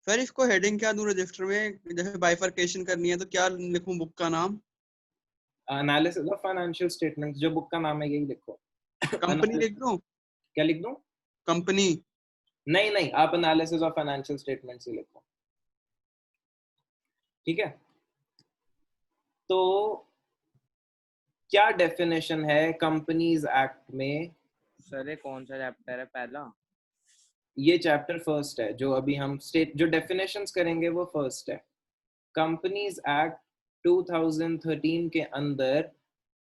सर इसको हेडिंग क्या दूं रजिस्टर में, जैसे बाइफरकेशन करनी है तो क्या लिखूं बुक का नाम? एनालिसिस ऑफ फाइनेंशियल स्टेटमेंट्स, जो बुक का नाम है यही लिखो। कंपनी लिख दूं? क्या लिख दूं? कंपनी? नहीं नहीं, आप एनालिसिस ऑफ फाइनेंशियल स्टेटमेंट्स ही लिखो। ठीक है, तो क्या डेफिनेशन है कंपनीज एक्ट में? सर ये कौन सा चैप्टर है पहला? ये चैप्टर फर्स्ट है, जो अभी हम जो डेफिनेशंस करेंगे वो फर्स्ट है। कंपनीज एक्ट 2013 के अंदर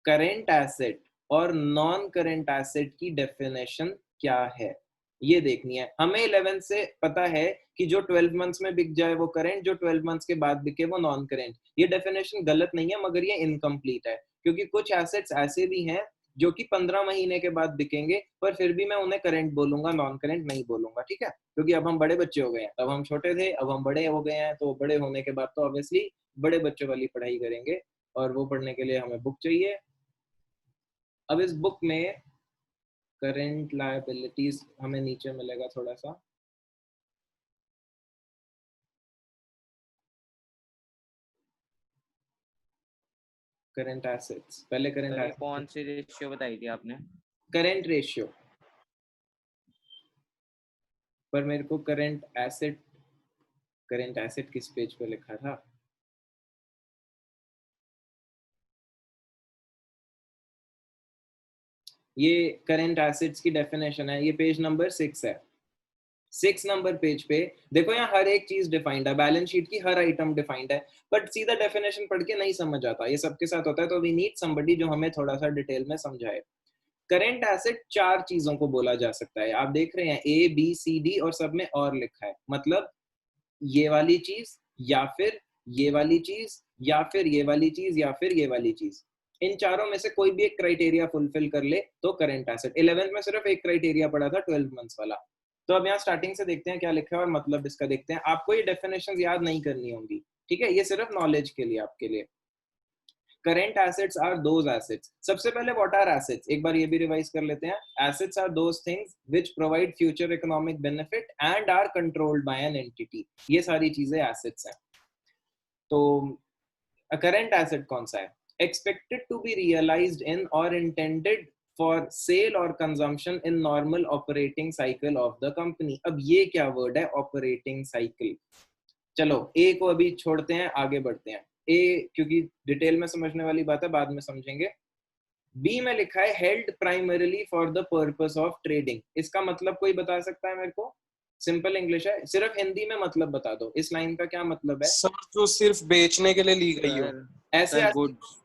करेंट एसेट और नॉन करेंट एसेट की डेफिनेशन क्या है, ये देखनी है हमें। 11 से पता है कि जो 12 मंथ्स में बिक जाए वो करेंट, जो 12 मंथ्स के बाद बिके वो नॉन करेंट। ये डेफिनेशन गलत नहीं है, मगर ये इनकम्प्लीट है, क्योंकि कुछ एसेट्स ऐसे भी हैं जो कि 15 महीने के बाद बिकेंगे, पर फिर भी मैं उन्हें करेंट बोलूंगा, नॉन करेंट नहीं बोलूंगा। ठीक है, क्योंकि अब हम बड़े बच्चे हो गए हैं, तब हम छोटे थे, अब हम बड़े हो गए हैं, तो बड़े होने के बाद तो ऑब्वियसली बड़े बच्चों वाली पढ़ाई करेंगे, और वो पढ़ने के लिए हमें बुक चाहिए। अब इस बुक में करंट लायबिलिटीज हमें नीचे मिलेगा थोड़ा सा, करंट एसेट्स पहले। करंट सर कौन सी रेशियो बताई थी आपने? करंट रेशियो, पर मेरे को करंट एसेट किस पेज पे लिखा था? ये करंट एसेट्स की डेफिनेशन है, ये पेज नंबर 6 है। 6 नंबर पेज पे देखो, यहाँ हर एक चीज डिफाइंड है, बैलेंस शीट की हर आइटम डिफाइंड है, बट सीधा डेफिनेशन पढ़ के नहीं समझ आता। ये सबके साथ होता है, तो वी नीड समबडी जो हमें थोड़ा सा डिटेल में समझाए। करंट एसेट 4 चीजों को बोला जा सकता है। आप देख रहे हैं ए बी सी डी और सब में और लिखा है, मतलब ये वाली चीज, या फिर ये वाली चीज, या फिर ये वाली चीज, या फिर ये वाली चीज। इन चारों में से कोई भी एक क्राइटेरिया फुलफिल कर ले तो करंट एसेट। 11th में सिर्फ एक क्राइटेरिया पड़ा था, 12 मंथ्स वाला। तो अब यहाँ स्टार्टिंग से देखते हैं क्या लिखा है और मतलब इसका देखते हैं। आपको ये डेफिनेशंस याद नहीं करनी होंगी, ठीक है, ये सिर्फ नॉलेज के लिए, आपके लिए। Current assets are those assets. सबसे पहले व्हाट आर एसेट्स, एक बार ये भी रिवाइज कर लेते हैं। Assets are those things which provide future economic benefit and are controlled by an entity. ये सारी चीजें एसेट्स हैं। तो करंट एसेट कौन सा है? एक्सपेक्टेड टू बी रियलाइज्ड इन और इंटेंडेड फॉर सेल और consumption in normal operating cycle of the company. अब ये क्या वर्ड है, ऑपरेटिंग साइकिल। चलो ए को अभी छोड़ते हैं, आगे बढ़ते हैं। ए क्योंकि डिटेल में समझने वाली बात है, बाद में समझेंगे। बी में लिखा है held primarily for the purpose of trading. इसका मतलब कोई बता सकता है मेरे को? सिंपल इंग्लिश है, सिर्फ हिंदी में मतलब बता दो, इस लाइन का क्या मतलब है? सर जो सिर्फ बेचने के लिए ली गई हो, ऐसे गुड्स,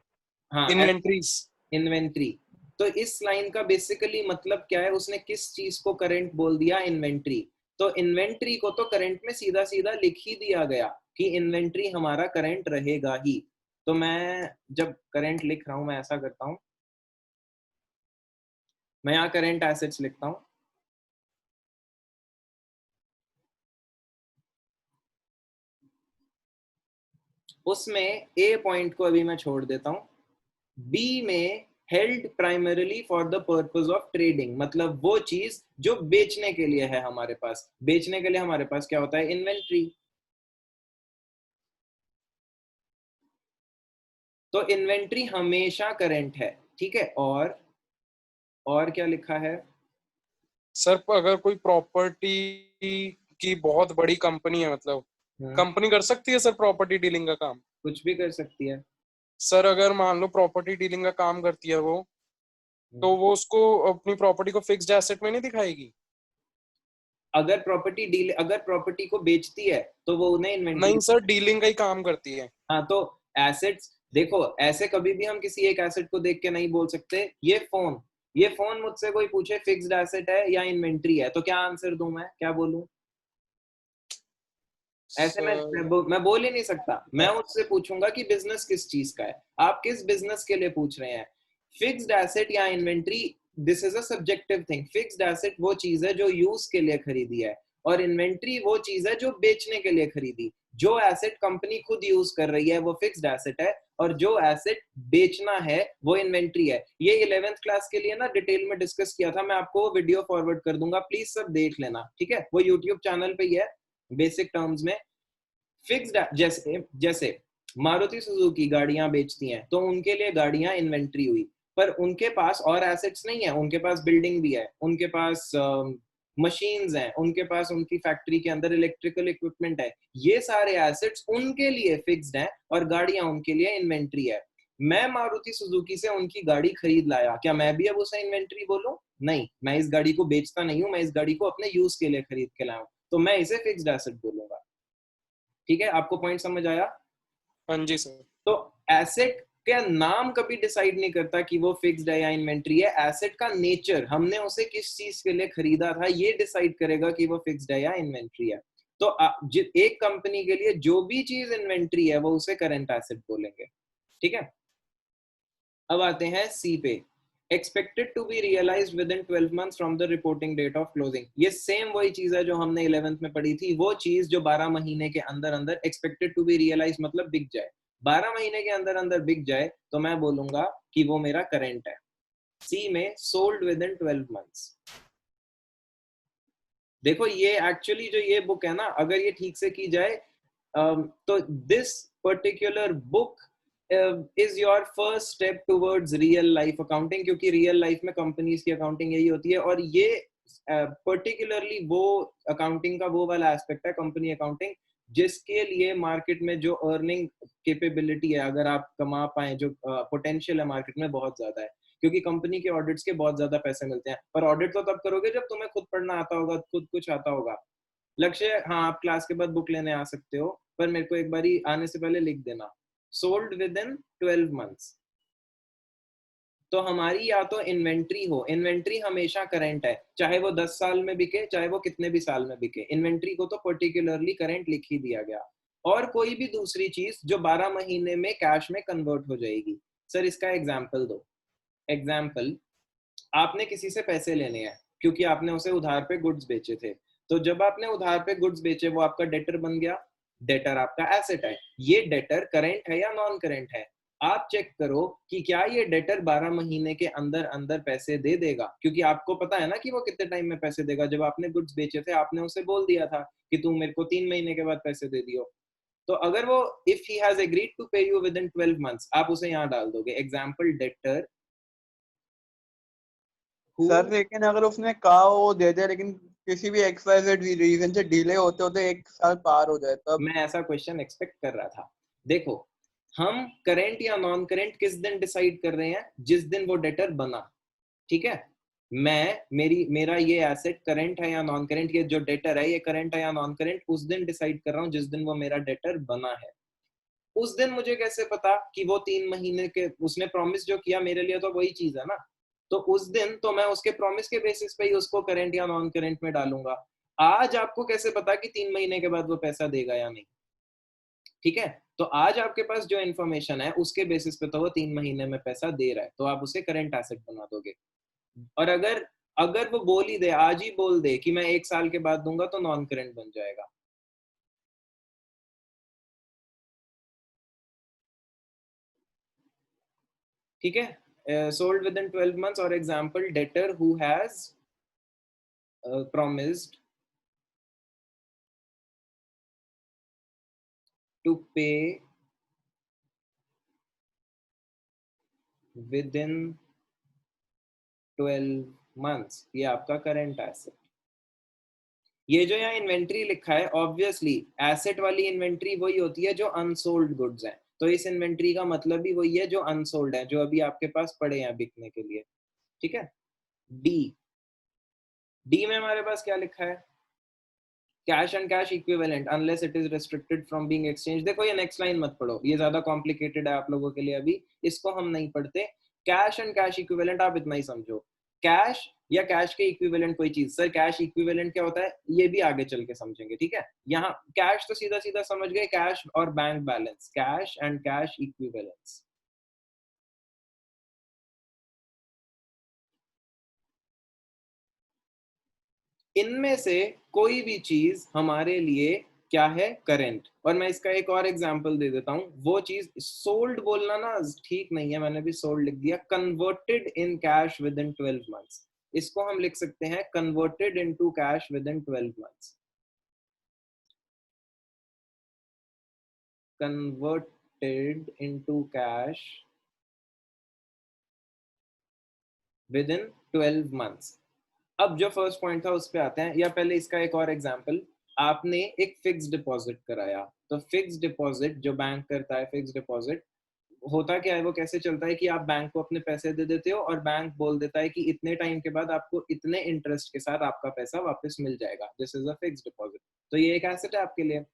हाँ, इन्वेंट्रीज। इन्वेंट्री। तो इस लाइन का बेसिकली मतलब क्या है? उसने किस चीज को करंट बोल दिया? इन्वेंट्री। तो इन्वेंट्री को तो करंट में सीधा सीधा लिख ही दिया गया कि इन्वेंट्री हमारा करंट रहेगा ही। तो मैं जब करंट लिख रहा हूं, मैं ऐसा करता हूं, मैं यहाँ करंट एसेट्स लिखता हूं, उसमें ए पॉइंट को अभी मैं छोड़ देता हूं। बी में held primarily for the purpose of trading, मतलब वो चीज जो बेचने के लिए है हमारे पास। बेचने के लिए हमारे पास क्या होता है? इन्वेंट्री। तो इन्वेंट्री हमेशा करंट है, ठीक है। और क्या लिखा है? सर अगर कोई प्रॉपर्टी की बहुत बड़ी कंपनी है, मतलब कंपनी कर सकती है सर प्रॉपर्टी डीलिंग का काम? कुछ भी कर सकती है। सर अगर मान लो प्रॉपर्टी डीलिंग का काम करती है वो, तो वो उसको अपनी प्रॉपर्टी को फिक्स्ड एसेट में नहीं दिखाएगी? अगर प्रॉपर्टी को बेचती है तो वो उन्हें इन्वेंट्री। नहीं सर, डीलिंग का ही काम करती है। हाँ, तो एसेट्स देखो, ऐसे कभी भी हम किसी एक एसेट को देख के नहीं बोल सकते ये फोन मुझसे कोई पूछे फिक्स्ड एसेट है या इन्वेंट्री है, तो क्या आंसर दूं? मैं क्या बोलूं? ऐसे सर मैं बोल ही नहीं सकता। मैं उससे पूछूंगा कि बिजनेस किस चीज का है, आप किस बिजनेस के लिए पूछ रहे हैं। फिक्स्ड एसेट या inventory, this is a subjective thing. Fixed asset वो चीज है जो यूज के लिए खरीदी है, और इन्वेंट्री वो चीज है जो बेचने के लिए खरीदी। जो एसेट कंपनी खुद यूज कर रही है वो फिक्स्ड एसेट है, और जो एसेट बेचना है वो इन्वेंट्री है। ये 11th क्लास के लिए ना डिटेल में डिस्कस किया था, मैं आपको वीडियो फॉरवर्ड कर दूंगा, प्लीज सब देख लेना, ठीक है। वो यूट्यूब चैनल पे ही है, बेसिक टर्म्स में। फिक्स्ड जैसे जैसे मारुति सुजुकी गाड़ियां बेचती हैं, तो उनके लिए गाड़ियां इन्वेंट्री हुई, पर उनके पास और एसेट्स नहीं है। उनके पास बिल्डिंग भी है, उनके पास मशीन्स हैं, उनके पास उनकी फैक्ट्री के अंदर इलेक्ट्रिकल इक्विपमेंट है। ये सारे एसेट्स उनके लिए फिक्स्ड हैं और गाड़ियां उनके लिए इन्वेंट्री है। मैं मारुति सुजुकी से उनकी गाड़ी खरीद लाया, क्या मैं भी अब उसे इन्वेंट्री बोलूं? नहीं, मैं इस गाड़ी को बेचता नहीं हूं, मैं इस गाड़ी को अपने यूज के लिए खरीद के लाया हूं, तो मैं इसे फिक्स्ड एसेट बोलूंगा। ठीक है, आपको पॉइंट समझ आया? हाँ जी सर। तो एसेट का नाम कभी डिसाइड नहीं करता कि वो फिक्स्ड है या इन्वेंट्री है। एसेट का नेचर, हमने उसे किस चीज के लिए खरीदा था, ये डिसाइड करेगा कि वो फिक्स्ड है या इन्वेंट्री है। तो एक कंपनी के लिए जो भी चीज इन्वेंट्री है वो उसे करंट एसेट बोलेंगे, ठीक है। अब आते हैं सी पे। Expected to be realised within 12 months from the reporting date of closing. ये सेम वही चीज है जो हमने 11th में पढ़ी थी, वो चीज जो 12 महीने के अंदर अंदर एक्सपेक्टेड टू बी रियलाइज मतलब बिक जाए। 12 महीने के अंदर अंदर बिक जाए तो मैं बोलूंगा कि वो मेरा करंट है। सी में सोल्ड विद इन 12 मंथ्स। देखो ये एक्चुअली जो ये बुक है ना, अगर ये ठीक से की जाए तो this particular book is your first step towards real life accounting, क्योंकि रियल लाइफ में कंपनीज की अकाउंटिंग यही होती है। और ये पर्टिकुलरली वो अकाउंटिंग का वो वाला एस्पेक्ट है, कंपनी अकाउंटिंग, जिसके लिए मार्केट में जो अर्निंग कैपेबिलिटी है, अगर आप कमा पाए, जो पोटेंशियल है मार्केट में, बहुत ज्यादा है। क्योंकि कंपनी के ऑडिट्स के बहुत ज्यादा पैसे मिलते हैं, पर ऑडिट तो तब करोगे जब तुम्हें खुद पढ़ना आता होगा, खुद कुछ आता होगा। लक्ष्य, हाँ आप क्लास के बाद बुक लेने आ सकते हो, पर मेरे को एक बारी आने से पहले लिख देना, सोल्ड विद इन 12 मंथ्स। तो हमारी या तो इन्वेंट्री हो, इन्वेंट्री हमेशा करंट है, चाहे वो 10 साल में बिके, चाहे वो कितने भी साल में बिके, इन्वेंट्री को तो पर्टिकुलरली करंट लिख ही दिया गया। और कोई भी दूसरी चीज जो 12 महीने में कैश में कन्वर्ट हो जाएगी। सर इसका एग्जाम्पल दो। एग्जाम्पल, आपने किसी से पैसे लेने हैं क्योंकि आपने उसे उधार पे गुड्स बेचे थे। तो जब आपने उधार पे गुड्स बेचे, वो आपका डेटर बन गया। डेटर आपका एसेट है। ये डेटर करेंट है या नॉन करेंट है? आप चेक करो कि क्या ये डेटर 12 महीने के अंदर अंदर पैसे दे देगा, क्योंकि आपको पता है ना कि वो कितने टाइम में पैसे देगा। जब आपने गुड्स बेचे थे, आपने उसे बोल दिया था कि तू मेरे को 3 महीने के बाद पैसे दे दियो। तो अगर वो, if he has agreed to pay you within 12 months, आप उसे यहाँ डाल दोगे। एग्जाम्पल, डेटर सर लेकिन अगर उसने कहा वो दे दे, लेकिन किसी भी XYZ रीजन से डिले होते होते 1 साल पार हो जाए तब? मैं ऐसा क्वेश्चन एक्सपेक्ट कर रहा था। देखो, हम करेंट या नॉन करेंट किस दिन डिसाइड कर रहे हैं? जिस दिन वो डेटर बना, ठीक है। मेरा ये एसेट करंट है या नॉन करेंट, ये जो डेटर है ये करंट है या नॉन करेंट, उस दिन डिसाइड कर रहा हूँ जिस दिन वो मेरा डेटर बना है। उस दिन मुझे कैसे पता कि वो 3 महीने के, उसने प्रॉमिस जो किया मेरे लिए तो वही चीज है ना। तो उस दिन तो मैं उसके प्रॉमिस के बेसिस पे ही उसको करंट या नॉन करंट में डालूंगा। आज आपको कैसे पता कि 3 महीने के बाद वो पैसा देगा या नहीं? ठीक है, तो आज आपके पास जो इन्फॉर्मेशन है उसके बेसिस पे तो वो 3 महीने में पैसा दे रहा है, तो आप उसे करंट एसेट बना दोगे। और अगर अगर वो बोल ही दे, आज ही बोल दे कि मैं 1 साल के बाद दूंगा, तो नॉन करंट बन जाएगा। ठीक है, सोल्ड विद इन 12 मंथ्स। और example, debtor who has promised to pay with in 12 months, ये आपका करंट एसेट। ये जो यहाँ इन्वेंट्री लिखा है, ऑब्वियसली एसेट वाली इन्वेंट्री वही होती है जो अनसोल्ड गुड्स हैं, तो इस इन्वेंट्री का मतलब भी वही है जो अनसोल्ड है, जो अभी आपके पास पड़े हैं बिकने के लिए। ठीक है। डी, डी में हमारे पास क्या लिखा है, cash and cash equivalent unless it is restricted from being exchange. देखो ये नेक्स्ट लाइन मत पढ़ो, ये ज्यादा कॉम्प्लिकेटेड है आप लोगों के लिए, अभी इसको हम नहीं पढ़ते। कैश एंड कैश इक्विवेलेंट आप इतना ही समझो, कैश या कैश के इक्विवेलेंट कोई चीज। सर कैश इक्विवेलेंट क्या होता है, ये भी आगे चल के समझेंगे। ठीक है, यहाँ कैश तो सीधा सीधा समझ गए, कैश और bank balance, cash and cash equivalents. इनमें से कोई भी चीज हमारे लिए क्या है, करंट। और मैं इसका एक और एग्जांपल दे देता हूं, वो चीज सोल्ड बोलना ना ठीक नहीं है, मैंने भी सोल्ड लिख दिया। Converted in cash with in 12 months, इसको हम लिख सकते हैं converted into cash with in 12 months. Converted into cash with in 12 months. अब जो फर्स्ट पॉइंट था उस पे आते हैं, या पहले इसका एक और एग्जांपल। आपने एक फिक्स डिपॉजिट कराया, तो फिक्स डिपॉजिट जो बैंक करता है, फिक्स डिपॉजिट होता क्या है, वो कैसे चलता है कि आप बैंक को अपने पैसे दे देते हो और बैंक बोल देता है कि इतने टाइम के बाद आपको इतने इंटरेस्ट के साथ आपका पैसा वापस मिल जाएगा। This is a fix deposit, तो ये एक एसेट है आपके लिए।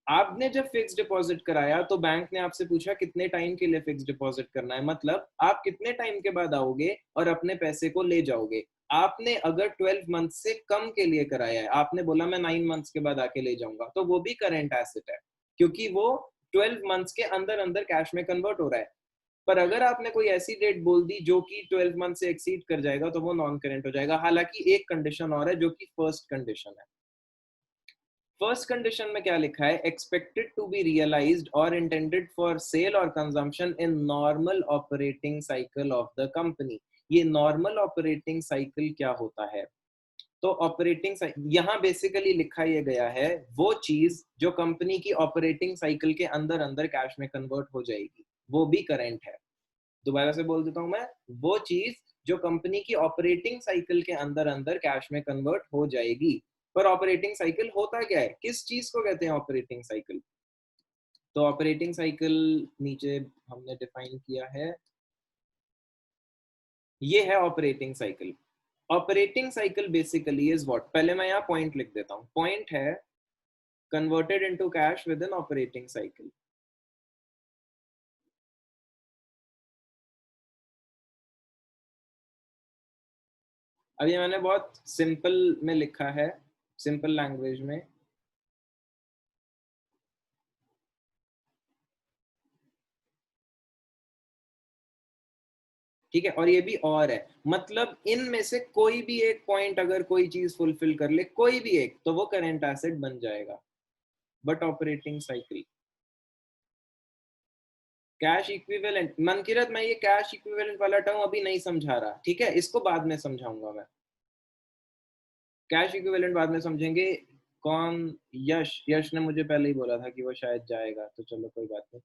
आपने जब फिक्स डिपॉजिट कराया तो बैंक ने आपसे पूछा कितने टाइम के लिए फिक्स डिपॉजिट करना है, मतलब आप कितने टाइम के बाद आओगे और अपने पैसे को ले जाओगे। आपने अगर 12 मंथ से कम के लिए कराया है, आपने बोला मैं 9 मंथ्स के बाद आके ले जाऊंगा, तो वो भी करंट एसेट है, क्योंकि वो 12 मंथ्स के अंदर अंदर कैश में कन्वर्ट हो रहा है। पर अगर आपने कोई ऐसी डेट बोल दी जो कि 12 मंथ से एक्सीड कर जाएगा, तो वो नॉन करंट हो जाएगा। हालांकि एक कंडीशन और है, जो कि फर्स्ट कंडीशन है। फर्स्ट कंडीशन में क्या लिखा है, एक्सपेक्टेड टू बी रियलाइज्ड और इंटेंडेड फॉर सेल और consumption in normal operating cycle of the company. ये नॉर्मल ऑपरेटिंग साइकिल क्या होता है, तो ऑपरेटिंग यहाँ बेसिकली लिखा ये गया है वो चीज जो कंपनी की ऑपरेटिंग साइकिल के अंदर अंदर कैश में कन्वर्ट हो जाएगी, वो भी करंट है। दोबारा से बोल देता हूं मैं, वो चीज जो कंपनी की ऑपरेटिंग साइकिल के अंदर अंदर कैश में कन्वर्ट हो जाएगी। पर ऑपरेटिंग साइकिल होता क्या है, किस चीज को कहते हैं ऑपरेटिंग साइकिल, तो ऑपरेटिंग साइकिल नीचे हमने डिफाइन किया है, ये है operating cycle. Operating cycle basically is what, पहले मैं यहाँ पॉइंट लिख देता हूँ। पॉइंट है converted into cash with in operating cycle. अभी मैंने बहुत सिंपल में लिखा है, सिंपल लैंग्वेज में। ठीक है, और ये भी और है, मतलब इनमें से कोई भी एक पॉइंट अगर कोई चीज फुलफिल कर ले, कोई भी एक, तो वो करंट एसेट बन जाएगा। But operating cycle, cash equivalent, Mankirat मैं ये कैश इक्विवेलेंट वाला टर्म अभी नहीं समझा रहा, ठीक है, इसको बाद में समझाऊंगा मैं। कैश इक्विवेलेंट बाद में समझेंगे। कौन, यश ने मुझे पहले ही बोला था कि वो शायद जाएगा, तो चलो कोई बात नहीं।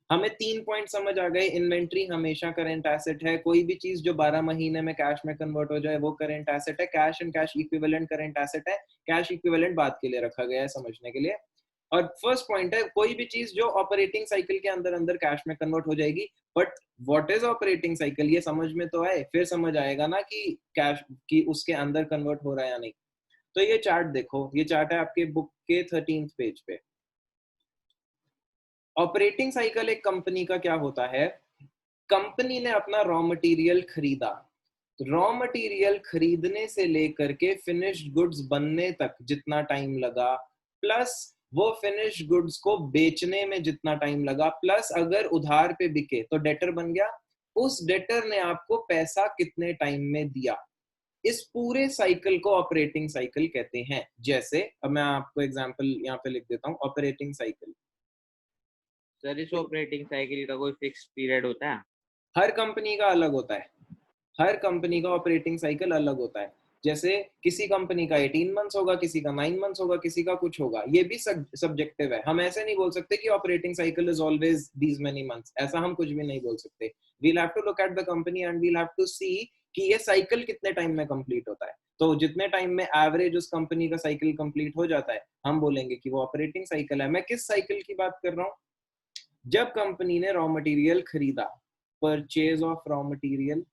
हमें 3 पॉइंट समझ आ गए। इन्वेंट्री हमेशा करंट एसेट है, कोई भी चीज जो 12 महीने में कैश में कन्वर्ट हो जाए वो करंट एसेट है। Cash and cash equivalent current asset है, कैश इक्विवेलेंट बाद के लिए रखा गया है समझने के लिए। और फर्स्ट पॉइंट है कोई भी चीज जो ऑपरेटिंग साइकिल के अंदर अंदर कैश में कन्वर्ट हो जाएगी। But what is operating cycle, ये समझ में तो आए, फिर समझ आएगा ना कि कैश की उसके अंदर कन्वर्ट हो रहा है या नहीं। तो ये चार्ट देखो, ये चार्ट है आपके बुक के 13th पेज पे। ऑपरेटिंग साइकिल एक कंपनी का क्या होता है, कंपनी ने अपना रॉ मटेरियल खरीदा, रॉ मटेरियल खरीदने से लेकर के फिनिश्ड गुड्स बनने तक जितना टाइम लगा, प्लस वो फिनिश्ड गुड्स को बेचने में जितना टाइम लगा, प्लस अगर उधार पे बिके तो डेटर बन गया, उस डेटर ने आपको पैसा कितने टाइम में दिया, इस पूरे साइकिल को ऑपरेटिंग साइकिल कहते हैं। जैसे अब मैं आपको एग्जांपल यहाँ पे लिख देता हूँ, ऑपरेटिंग साइकिल। सर इस ऑपरेटिंग साइकिल का कोई फिक्स पीरियड होता है? हर कंपनी का अलग होता है, हर कंपनी का ऑपरेटिंग साइकिल अलग होता है। जैसे किसी कंपनी का 18 मंथ्स होगा, किसी का 9 मंथ्स होगा, किसी का कुछ होगा, ये भी सब्जेक्टिव है। हम ऐसे नहीं बोल सकते कि operating cycle is always these many months, ऐसा हम कुछ भी नहीं बोल सकते। We'll have to look at the company and we'll have to see कि ये साइकिल कितने टाइम में कंप्लीट होता है। तो जितने टाइम में एवरेज उस कंपनी का साइकिल कंप्लीट हो जाता है, हम बोलेंगे कि वो ऑपरेटिंग साइकिल है। मैं किस साइकिल की बात कर रहा हूँ? जब कंपनी ने रॉ मटेरियल खरीदा, परचेज ऑफ रॉ मटेरियल,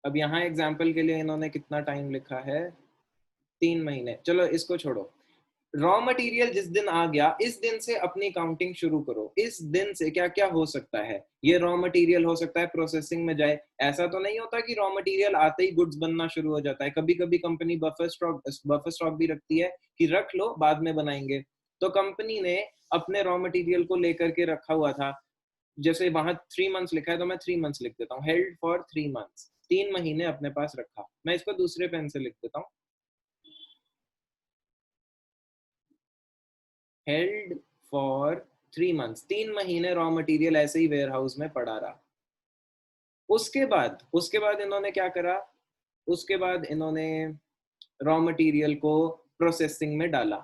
अब यहाँ एग्जाम्पल के लिए इन्होंने कितना टाइम लिखा है, 3 महीने। चलो इसको छोड़ो, रॉ मटेरियल जिस दिन आ गया, इस दिन से अपनी काउंटिंग शुरू करो। इस दिन से क्या क्या हो सकता है? ये रॉ मटेरियल हो सकता है प्रोसेसिंग में जाए। ऐसा तो नहीं होता कि रॉ मटेरियल आते ही गुड्स बनना शुरू हो जाता है। कभी कभी कंपनी बफर स्टॉक भी रखती है कि रख लो, बाद में बनाएंगे। तो कंपनी ने अपने रॉ मटेरियल को लेकर के रखा हुआ था। जैसे वहां 3 मंथ्स लिखा है तो मैं 3 मंथ्स लिख देता हूँ, हेल्ड फॉर 3 मंथ्स, 3 महीने अपने पास रखा। मैं इसको दूसरे पेन से लिख देता हूँ, हेल्ड फॉर 3 मंथ्स, 3 महीने रॉ मटेरियल ऐसे ही वेयर हाउस में पड़ा रहा। उसके बाद इन्होंने क्या करा? उसके बाद इन्होंने रॉ मटेरियल को प्रोसेसिंग में डाला।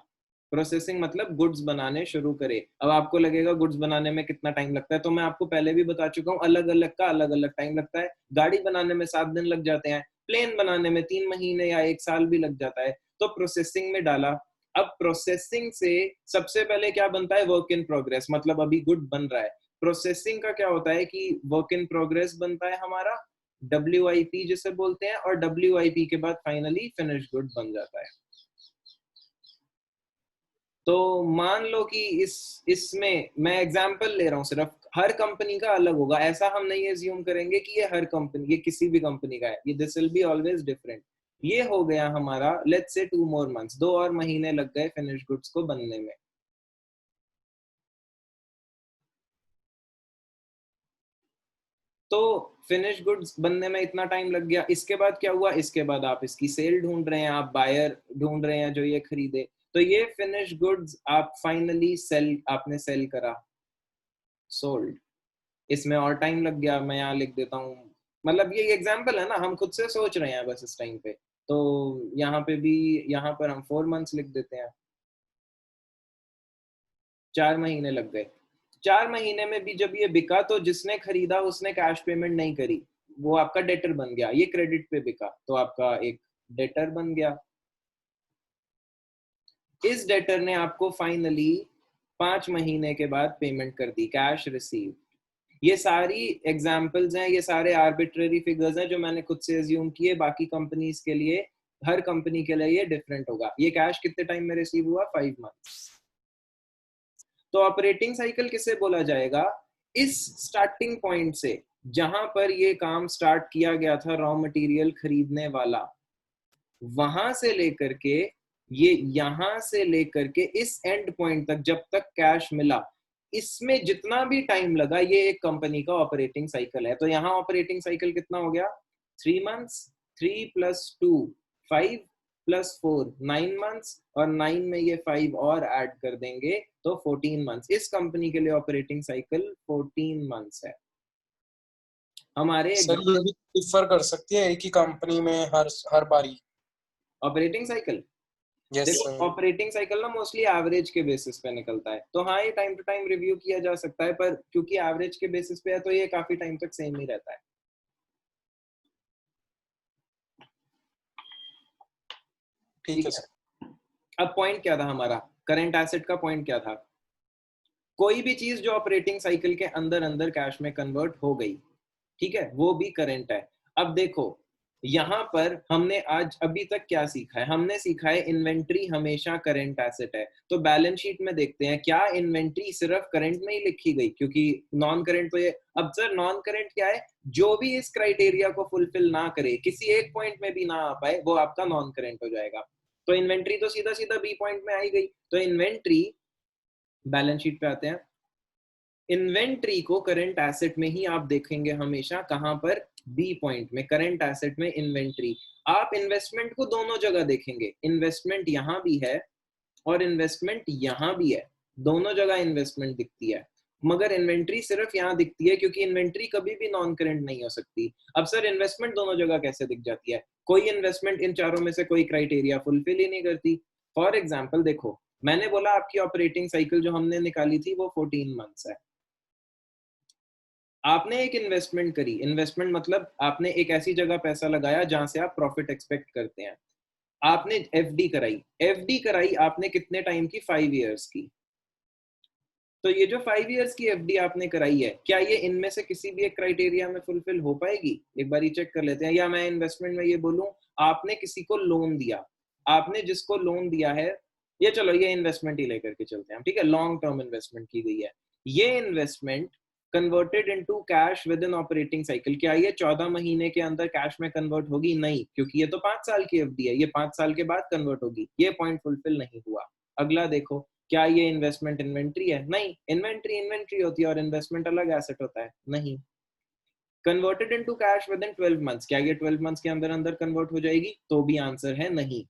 प्रोसेसिंग मतलब गुड्स बनाने शुरू करे। अब आपको लगेगा गुड्स बनाने में कितना टाइम लगता है, तो मैं आपको पहले भी बता चुका हूँ, अलग अलग का अलग अलग टाइम लगता है। गाड़ी बनाने में 7 दिन लग जाते हैं, प्लेन बनाने में 3 महीने या 1 साल भी लग जाता है। तो प्रोसेसिंग में डाला। अब प्रोसेसिंग से सबसे पहले क्या बनता है? वर्क इन प्रोग्रेस, मतलब अभी गुड बन रहा है। प्रोसेसिंग का क्या होता है कि वर्क इन प्रोग्रेस बनता है हमारा, WIP जिसे बोलते हैं, और WIP के बाद फाइनली फिनिश गुड बन जाता है। तो मान लो कि इसमें मैं एग्जांपल ले रहा हूँ सिर्फ, हर कंपनी का अलग होगा। ऐसा हम नहीं एज्यूम करेंगे कि ये हर कंपनी, ये किसी भी कंपनी का है, ये this will be always different. ये हो गया हमारा, लेट्स से 2 more months, 2 और महीने लग गए फिनिश गुड्स को बनने में। तो फिनिश गुड्स बनने में इतना टाइम लग गया। इसके बाद क्या हुआ? इसके बाद आप इसकी सेल ढूंढ रहे हैं, आप बायर ढूंढ रहे हैं जो ये खरीदे। तो ये फिनिश गुड्स आप फाइनली आपने सेल करा, सोल्ड। इसमें और टाइम लग गया, मैं यहाँ लिख देता हूँ। मतलब ये एग्जांपल है ना, हम खुद से सोच रहे हैं बस इस टाइम पे। तो यहाँ पे भी, यहाँ पर हम 4 months लिख देते हैं। 4 महीने लग गए। 4 महीने में भी जब ये बिका, तो जिसने खरीदा उसने कैश पेमेंट नहीं करी, वो आपका डेटर बन गया। ये क्रेडिट पे बिका तो आपका एक डेटर बन गया। इस डेटर ने आपको फाइनली 5 महीने के बाद पेमेंट कर दी, कैश रिसीव। ये सारी एग्जाम्पल्स हैं, ये सारे आर्बिट्ररी फिगर्स हैं जो मैंने खुद से एज्यूम किए। बाकी कंपनीज के लिए, हर कंपनी के लिए ये डिफरेंट होगा। ये कैश कितने टाइम में रिसीव हुआ? 5 months। तो ऑपरेटिंग साइकिल किसे बोला जाएगा? इस स्टार्टिंग पॉइंट से, जहां पर ये काम स्टार्ट किया गया था रॉ मटेरियल खरीदने वाला, वहां से लेकर के ये, यहां से लेकर के इस एंड पॉइंट तक, जब तक कैश मिला, इसमें जितना भी टाइम लगा, ये एक कंपनी का ऑपरेटिंग साइकिल है। तो यहाँ ऑपरेटिंग साइकिल कितना हो गया? 3 months, 3 + 2 5 + 4 9 months, और 9 में ये 5 और ऐड कर देंगे तो 14 months। इस कंपनी के लिए ऑपरेटिंग साइकिल 14 months है। हमारे सर ये भी डिफर कर सकती है एक ही कंपनी में हर बारी ऑपरेटिंग साइकिल। यस देखो सर। ऑपरेटिंग साइकिल ना मोस्टली एवरेज के बेसिस पे निकलता है। तो हाँ, ये टाइम टू टाइम रिव्यू किया जा सकता है, पर क्योंकि एवरेज के बेसिस पे है तो ये काफी टाइम तक सेम ही रहता है। ठीक है सर। अब पॉइंट क्या था हमारा? करंट एसेट का पॉइंट क्या था? कोई भी चीज जो ऑपरेटिंग साइकिल के अंदर अंदर कैश में कन्वर्ट हो गई, ठीक है, वो भी करंट है। अब देखो यहाँ पर हमने आज अभी तक क्या सीखा है? हमने सीखा है इन्वेंट्री हमेशा करंट एसेट है। तो बैलेंस शीट में देखते हैं, क्या इन्वेंट्री सिर्फ करंट में ही लिखी गई? क्योंकि नॉन करंट तो ये, अब सर नॉन करंट क्या है? जो भी इस क्राइटेरिया को फुलफिल ना करे, किसी एक पॉइंट में भी ना आ पाए, वो आपका नॉन करंट हो जाएगा। तो इन्वेंट्री तो सीधा सीधा बी पॉइंट में आई गई। तो इन्वेंट्री, बैलेंस शीट पे आते हैं, इन्वेंट्री को करंट एसेट में ही आप देखेंगे हमेशा। कहां पर? बी पॉइंट में, करंट एसेट में इन्वेंट्री। आप इन्वेस्टमेंट को दोनों जगह देखेंगे, इन्वेस्टमेंट यहां भी है और इन्वेस्टमेंट यहां भी है, दोनों जगह इन्वेस्टमेंट दिखती है। मगर इन्वेंट्री सिर्फ यहाँ दिखती है क्योंकि इन्वेंट्री कभी भी नॉन करेंट नहीं हो सकती। अब सर इन्वेस्टमेंट दोनों जगह कैसे दिख जाती है? कोई इन्वेस्टमेंट इन चारों में से कोई क्राइटेरिया फुलफिल ही नहीं करती। फॉर एग्जाम्पल देखो, मैंने बोला आपकी ऑपरेटिंग साइकिल जो हमने निकाली थी वो 14 मंथ्स है। आपने एक इन्वेस्टमेंट करी, इन्वेस्टमेंट मतलब आपने एक ऐसी जगह पैसा लगाया जहां से आप प्रॉफिट एक्सपेक्ट करते हैं। आपने एफडी कराई, एफडी कराई आपने कितने टाइम की? 5 इयर्स की। तो ये जो 5 इयर्स की एफडी आपने कराई है, क्या ये इनमें से किसी भी एक क्राइटेरिया में फुलफिल हो पाएगी? एक बार चेक कर लेते हैं। या मैं इन्वेस्टमेंट में ये बोलूं, आपने किसी को लोन दिया, आपने जिसको लोन दिया है, ये चलो ये इन्वेस्टमेंट ही लेकर के चलते हैं, ठीक है, लॉन्ग टर्म इन्वेस्टमेंट की गई है। ये investment converted into cash with in operating cycle, क्या ये 14 महीने के अंदर कैश में कन्वर्ट होगी? नहीं, क्योंकि ये तो 5 साल की एफडी है, ये 5 साल के बाद कन्वर्ट होगी। ये पॉइंट फुलफिल नहीं हुआ। अगला देखो, क्या ये इन्वेस्टमेंट इन्वेंट्री है? नहीं, इन्वेंट्री इन्वेंट्री होती है और इन्वेस्टमेंट अलग एसेट होता है। नहीं। Converted into cash with in 12 months, क्या ये 12 मंथ्स के अंदर अंदर कन्वर्ट हो जाएगी? तो भी आंसर है नहीं।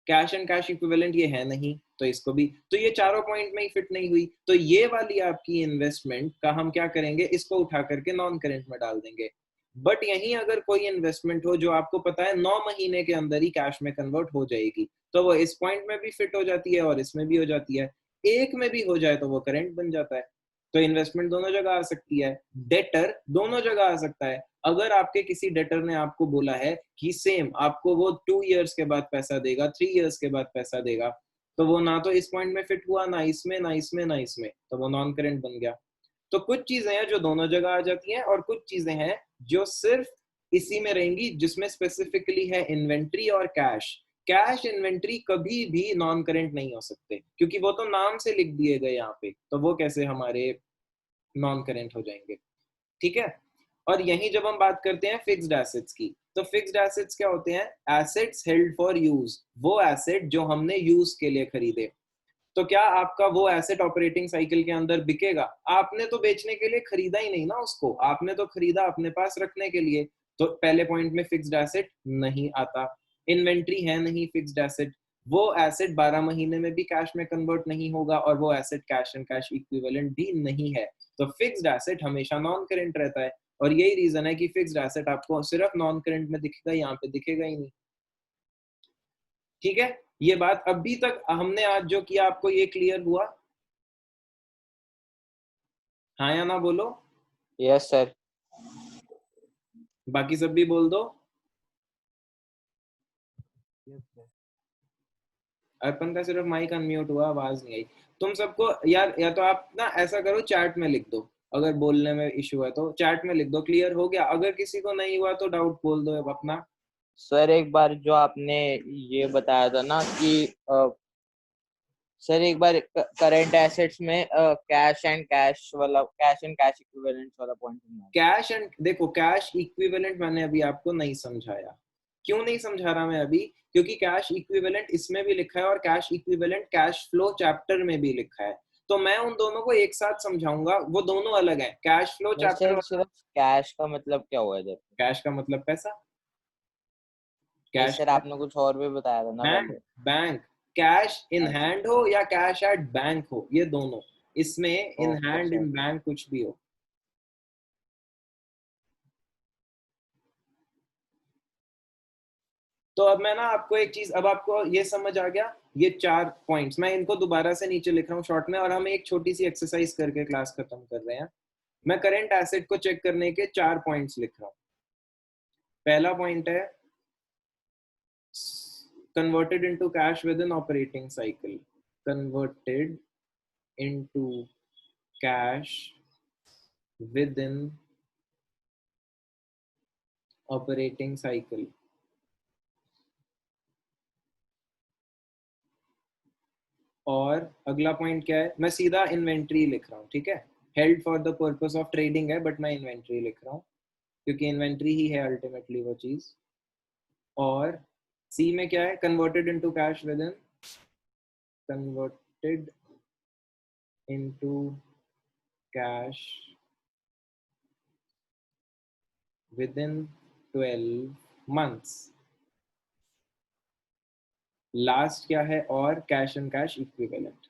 कैश एंड कैश इक्विवेलेंट ये है नहीं, तो इसको भी, तो ये चारों पॉइंट में ही फिट नहीं हुई। तो ये वाली आपकी इन्वेस्टमेंट का हम क्या करेंगे, इसको उठा करके नॉन करेंट में डाल देंगे। बट यहीं अगर कोई इन्वेस्टमेंट हो जो आपको पता है 9 महीने के अंदर ही कैश में कन्वर्ट हो जाएगी, तो वो इस पॉइंट में भी फिट हो जाती है और इसमें भी हो जाती है। एक में भी हो जाए तो वो करेंट बन जाता है। तो इन्वेस्टमेंट दोनों जगह आ सकती है, डेटर दोनों जगह आ सकता है। अगर आपके किसी डेटर ने आपको बोला है कि सेम आपको वो 2 इयर्स के बाद पैसा देगा, 3 इयर्स के बाद पैसा देगा, तो वो ना तो इस पॉइंट में फिट हुआ, ना इसमें ना इसमें ना इसमें, तो वो नॉन करेंट बन गया। तो कुछ चीजें हैं जो दोनों जगह आ जाती हैं और कुछ चीजें हैं जो सिर्फ इसी में रहेंगी, जिसमें स्पेसिफिकली है इन्वेंट्री और कैश। कैश इन्वेंट्री कभी भी नॉन करेंट नहीं हो सकते क्योंकि वो तो नाम से लिख दिए गए यहाँ पे, तो वो कैसे हमारे नॉन करेंट हो जाएंगे? ठीक है। और यही जब हम बात करते हैं फिक्स्ड एसेट्स की, तो फिक्स्ड एसेट्स क्या होते हैं? एसेट्स हेल्ड फॉर यूज, वो एसेट जो हमने यूज के लिए खरीदे। तो क्या आपका वो एसेट ऑपरेटिंग साइकिल के अंदर बिकेगा? आपने तो बेचने के लिए खरीदा ही नहीं ना उसको, आपने तो खरीदा अपने पास रखने के लिए। तो पहले पॉइंट में फिक्स्ड एसेट नहीं आता। इन्वेंट्री है नहीं फिक्स्ड एसेट, वो एसेट 12 महीने में भी कैश में कन्वर्ट नहीं होगा और वो asset cash and cash equivalent भी नहीं है। तो फिक्स्ड एसेट हमेशा नॉन करेंट रहता है और यही रीजन है कि फिक्स्ड एसेट आपको सिर्फ नॉन करेंट में दिखेगा, यहाँ पे दिखेगा ही नहीं। ठीक है, ये बात अभी तक हमने आज जो किया आपको ये क्लियर हुआ? हाँ या ना बोलो। Yes sir. बाकी सब भी बोल दो। अर्पण का सिर्फ माइक अनम्यूट हुआ, आवाज नहीं आई। तुम सबको यार, या तो आप ना ऐसा करो चैट में लिख दो, अगर बोलने में इशू है तो चैट में लिख दो। क्लियर हो गया? अगर किसी को नहीं हुआ तो डाउट बोल दो अब अपना। सर एक बार जो आपने ये बताया था ना कि सर एक बार करंट एसेट्स में कैश एंड कैश वाला, कैश एंड कैश इक्विवेलेंट वाला पॉइंट समझाया। कैश एंड देखो, कैश इक्विवेलेंट मैंने अभी आपको नहीं समझाया। क्यों नहीं समझा रहा मैं अभी? क्योंकि कैश इक्विवेलेंट इसमें भी लिखा है और cash equivalent cash flow chapter में भी लिखा है, तो मैं उन दोनों को एक साथ समझाऊंगा। वो दोनों अलग है। कैश फ्लो चैप्टर, सिर्फ कैश का मतलब क्या हुआ इधर? कैश का मतलब पैसा। नहीं कैश, सर, आपने कुछ और भी बताया था ना बैंक, पहले। बैंक। कैश इन अच्छा, हैंड हो या कैश एट बैंक हो, ये दोनों। इसमें in okay hand sir. In bank कुछ भी हो। तो अब मैं ना आपको एक चीज, अब आपको ये समझ आ गया? ये 4 पॉइंट्स मैं इनको दोबारा से नीचे लिख रहा हूँ शॉर्ट में, और हम एक छोटी सी एक्सरसाइज करके क्लास खत्म कर रहे हैं। मैं करंट एसेट को चेक करने के 4 पॉइंट्स लिख रहा हूँ। पहला पॉइंट है converted into cash within operating cycle, converted into cash within operating cycle। और अगला पॉइंट क्या है? मैं सीधा इन्वेंट्री लिख रहा हूँ, ठीक है। Held for the purpose of trading है, बट मैं इन्वेंट्री लिख रहा हूँ क्योंकि इन्वेंट्री ही है अल्टीमेटली वो चीज। और सी में क्या है? Converted into cash with in, converted into cash with in 12 months। Last क्या है? और कैश एंड कैश इक्विवेलेंट।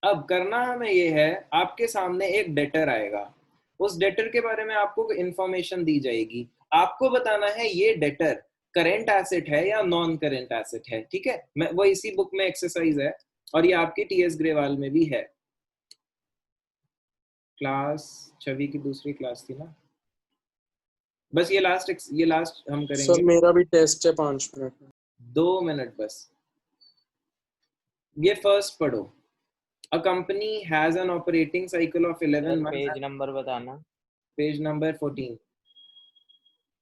अब करना हमें ये है, आपके सामने एक डेटर आएगा, उस डेटर के बारे में आपको इंफॉर्मेशन दी जाएगी, आपको बताना है ये डेटर करेंट एसेट है या नॉन करेंट एसेट है। ठीक है, मैं वो इसी बुक में एक्सरसाइज है और ये आपकी टीएस ग्रेवाल में भी है। क्लास 6वीं की दूसरी क्लास थी ना, बस ये लास्ट हम सर करेंगे। मेरा भी टेस्ट है 5 मिनट में। 2 मिनट बस। ये फर्स्ट पढ़ो। A company has an operating cycle of 11 months. Page number बताना। Page number 14.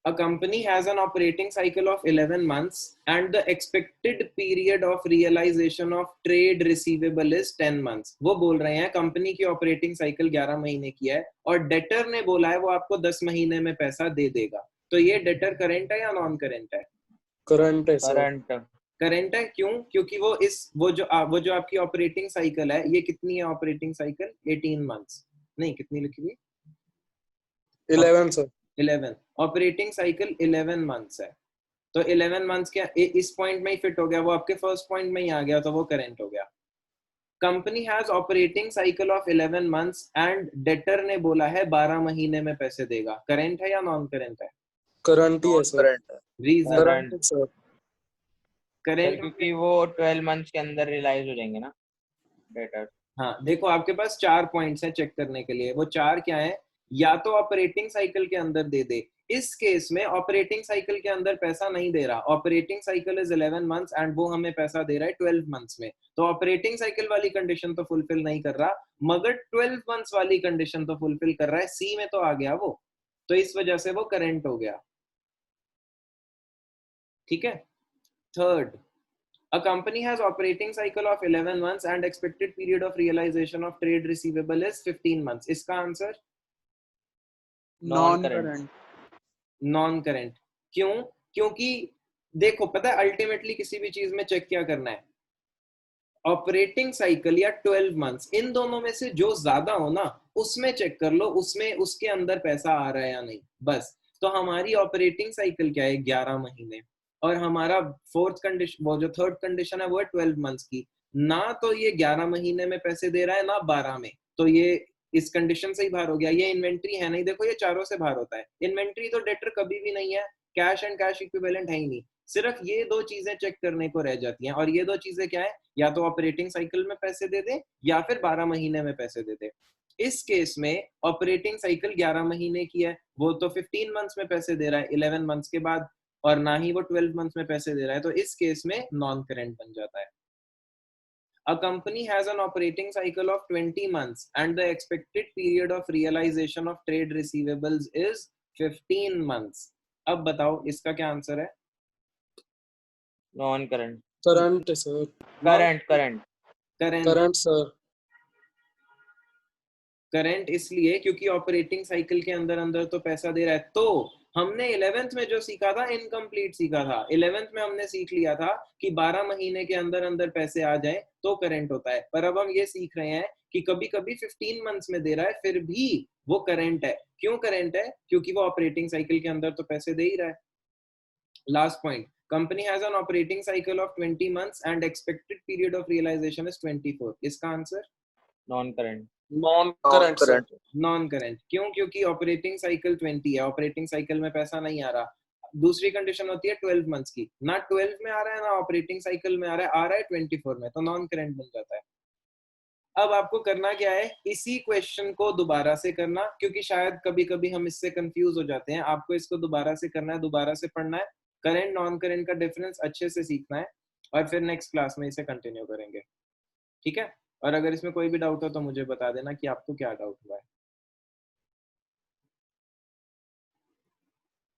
A company has an operating cycle of 11 months and the expected period of realization of trade receivable is 10 months. वो बोल रहे हैं company की operating cycle 11 महीने की है और डेटर ने बोला है वो आपको 10 महीने में पैसा दे देगा। तो ये डेटर करेंट है या नॉन करेंट है? करंट है सर। करंट। करंट है। क्यों? क्योंकि वो जो आपकी ऑपरेटिंग साइकिल है, ये कितनी है ऑपरेटिंग साइकिल? 18 मंथ्स नहीं, कितनी लिखी हुई? 11 सर। 11 ऑपरेटिंग साइकिल 11 मंथ्स है। तो 11 मंथ्स क्या इस पॉइंट में ही फिट हो गया, वो आपके फर्स्ट पॉइंट में ही आ गया, तो वो करंट हो गया। Company has operating cycle of 11 months and debtor ने बोला है 12 महीने में पैसे देगा। करंट है या नॉन करंट है? करंट ही है sir. Reason? Current sir. Current क्योंकि वो 12 मंथ्स के अंदर रियलाइज हो जाएंगे ना डेटर। हाँ, देखो आपके पास 4 पॉइंट्स हैं चेक करने के लिए। वो 4 क्या है? या तो ऑपरेटिंग साइकिल के अंदर दे दे, इस केस में ऑपरेटिंग साइकिल के अंदर पैसा नहीं दे रहा, operating cycle is 11 months and वो हमें पैसा दे रहा है 12 मंथ्स में, तो ऑपरेटिंग साइकिल वाली कंडीशन तो फुलफिल नहीं कर रहा, मगर 12 मंथ्स वाली कंडीशन तो फुलफिल कर रहा है। सी में तो आ गया वो, तो इस वजह से वो करंट हो गया। ठीक है। Third, a company has operating cycle of 11 months and expected period of realization of trade receivable is 15 months. इसका answer non Non-current. Current. Non current. क्यों? क्योंकि देखो पता है अल्टीमेटली किसी भी चीज में चेक क्या करना है, ऑपरेटिंग साइकिल या 12 मंथ्स, इन दोनों में से जो ज्यादा हो ना उसमें चेक कर लो, उसमें उसके अंदर पैसा आ रहा है या नहीं, बस। तो हमारी ऑपरेटिंग साइकिल क्या है? 11 महीने, और हमारा फोर्थ कंडीशन, वो जो थर्ड कंडीशन है वो है 12 मंथ्स की। ना तो ये 11 महीने में पैसे दे रहा है ना 12 में, तो ये इस कंडीशन से ही बाहर हो गया। ये इन्वेंट्री है नहीं, देखो ये चारों से बाहर होता है। इन्वेंट्री तो डेटर कभी भी नहीं है, कैश एंड कैश इक्विवेलेंट है ही नहीं, सिर्फ ये दो चीजें चेक करने को रह जाती हैं, और ये दो चीजें क्या है? या तो ऑपरेटिंग साइकिल में पैसे दे दे या फिर 12 महीने में पैसे दे दे। इस केस में ऑपरेटिंग साइकिल 11 महीने की है, वो तो 15 मंथ्स में पैसे दे रहा है 11 मंथ्स के बाद, और ना ही वो 12 मंथ्स में पैसे दे रहा है, तो इस केस में नॉन करंट बन जाता है। A company has an operating cycle of 20 months and the expected period of realization of trade receivables is 15 months. अब बताओ इसका क्या आंसर है? Non current. Current sir. Current current current sir. Current इसलिए क्योंकि ऑपरेटिंग साइकिल के अंदर अंदर तो पैसा दे रहा है। तो हमने 11th में जो सीखा था इनकम्प्लीट सीखा था। 11th में हमने सीख लिया था कि 12 महीने के अंदर अंदर पैसे आ जाए तो करंट होता है, पर अब हम ये सीख रहे हैं कि कभी कभी 15 मंथ्स में दे रहा है फिर भी वो करंट है। क्यों करंट है? क्योंकि वो ऑपरेटिंग साइकिल के अंदर तो पैसे दे ही रहा है। Last point, company has an operating cycle of 20 months and expected period of realisation is 24। इसका answer non current. Non current sir. Non current. क्यों? क्योंकि ऑपरेटिंग साइकिल 20 है, ऑपरेटिंग साइकिल में पैसा नहीं आ रहा। दूसरी कंडीशन होती है 12 मंथ्स की, ना 12 में आ रहा है ना ऑपरेटिंग साइकिल में आ रहा है 24 में, तो नॉन करंट बन जाता है। अब आपको करना क्या है, इसी क्वेश्चन को दोबारा से करना, क्योंकि शायद कभी कभी हम इससे कंफ्यूज हो जाते हैं। आपको इसको दोबारा से करना है, दोबारा से पढ़ना है, करंट नॉन करंट का डिफरेंस अच्छे से सीखना है, और फिर नेक्स्ट क्लास में इसे कंटिन्यू करेंगे। ठीक है? और अगर इसमें कोई भी डाउट हो तो मुझे बता देना कि आपको क्या डाउट हुआ है।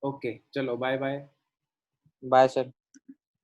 ओके, चलो बाय बाय। Bye sir.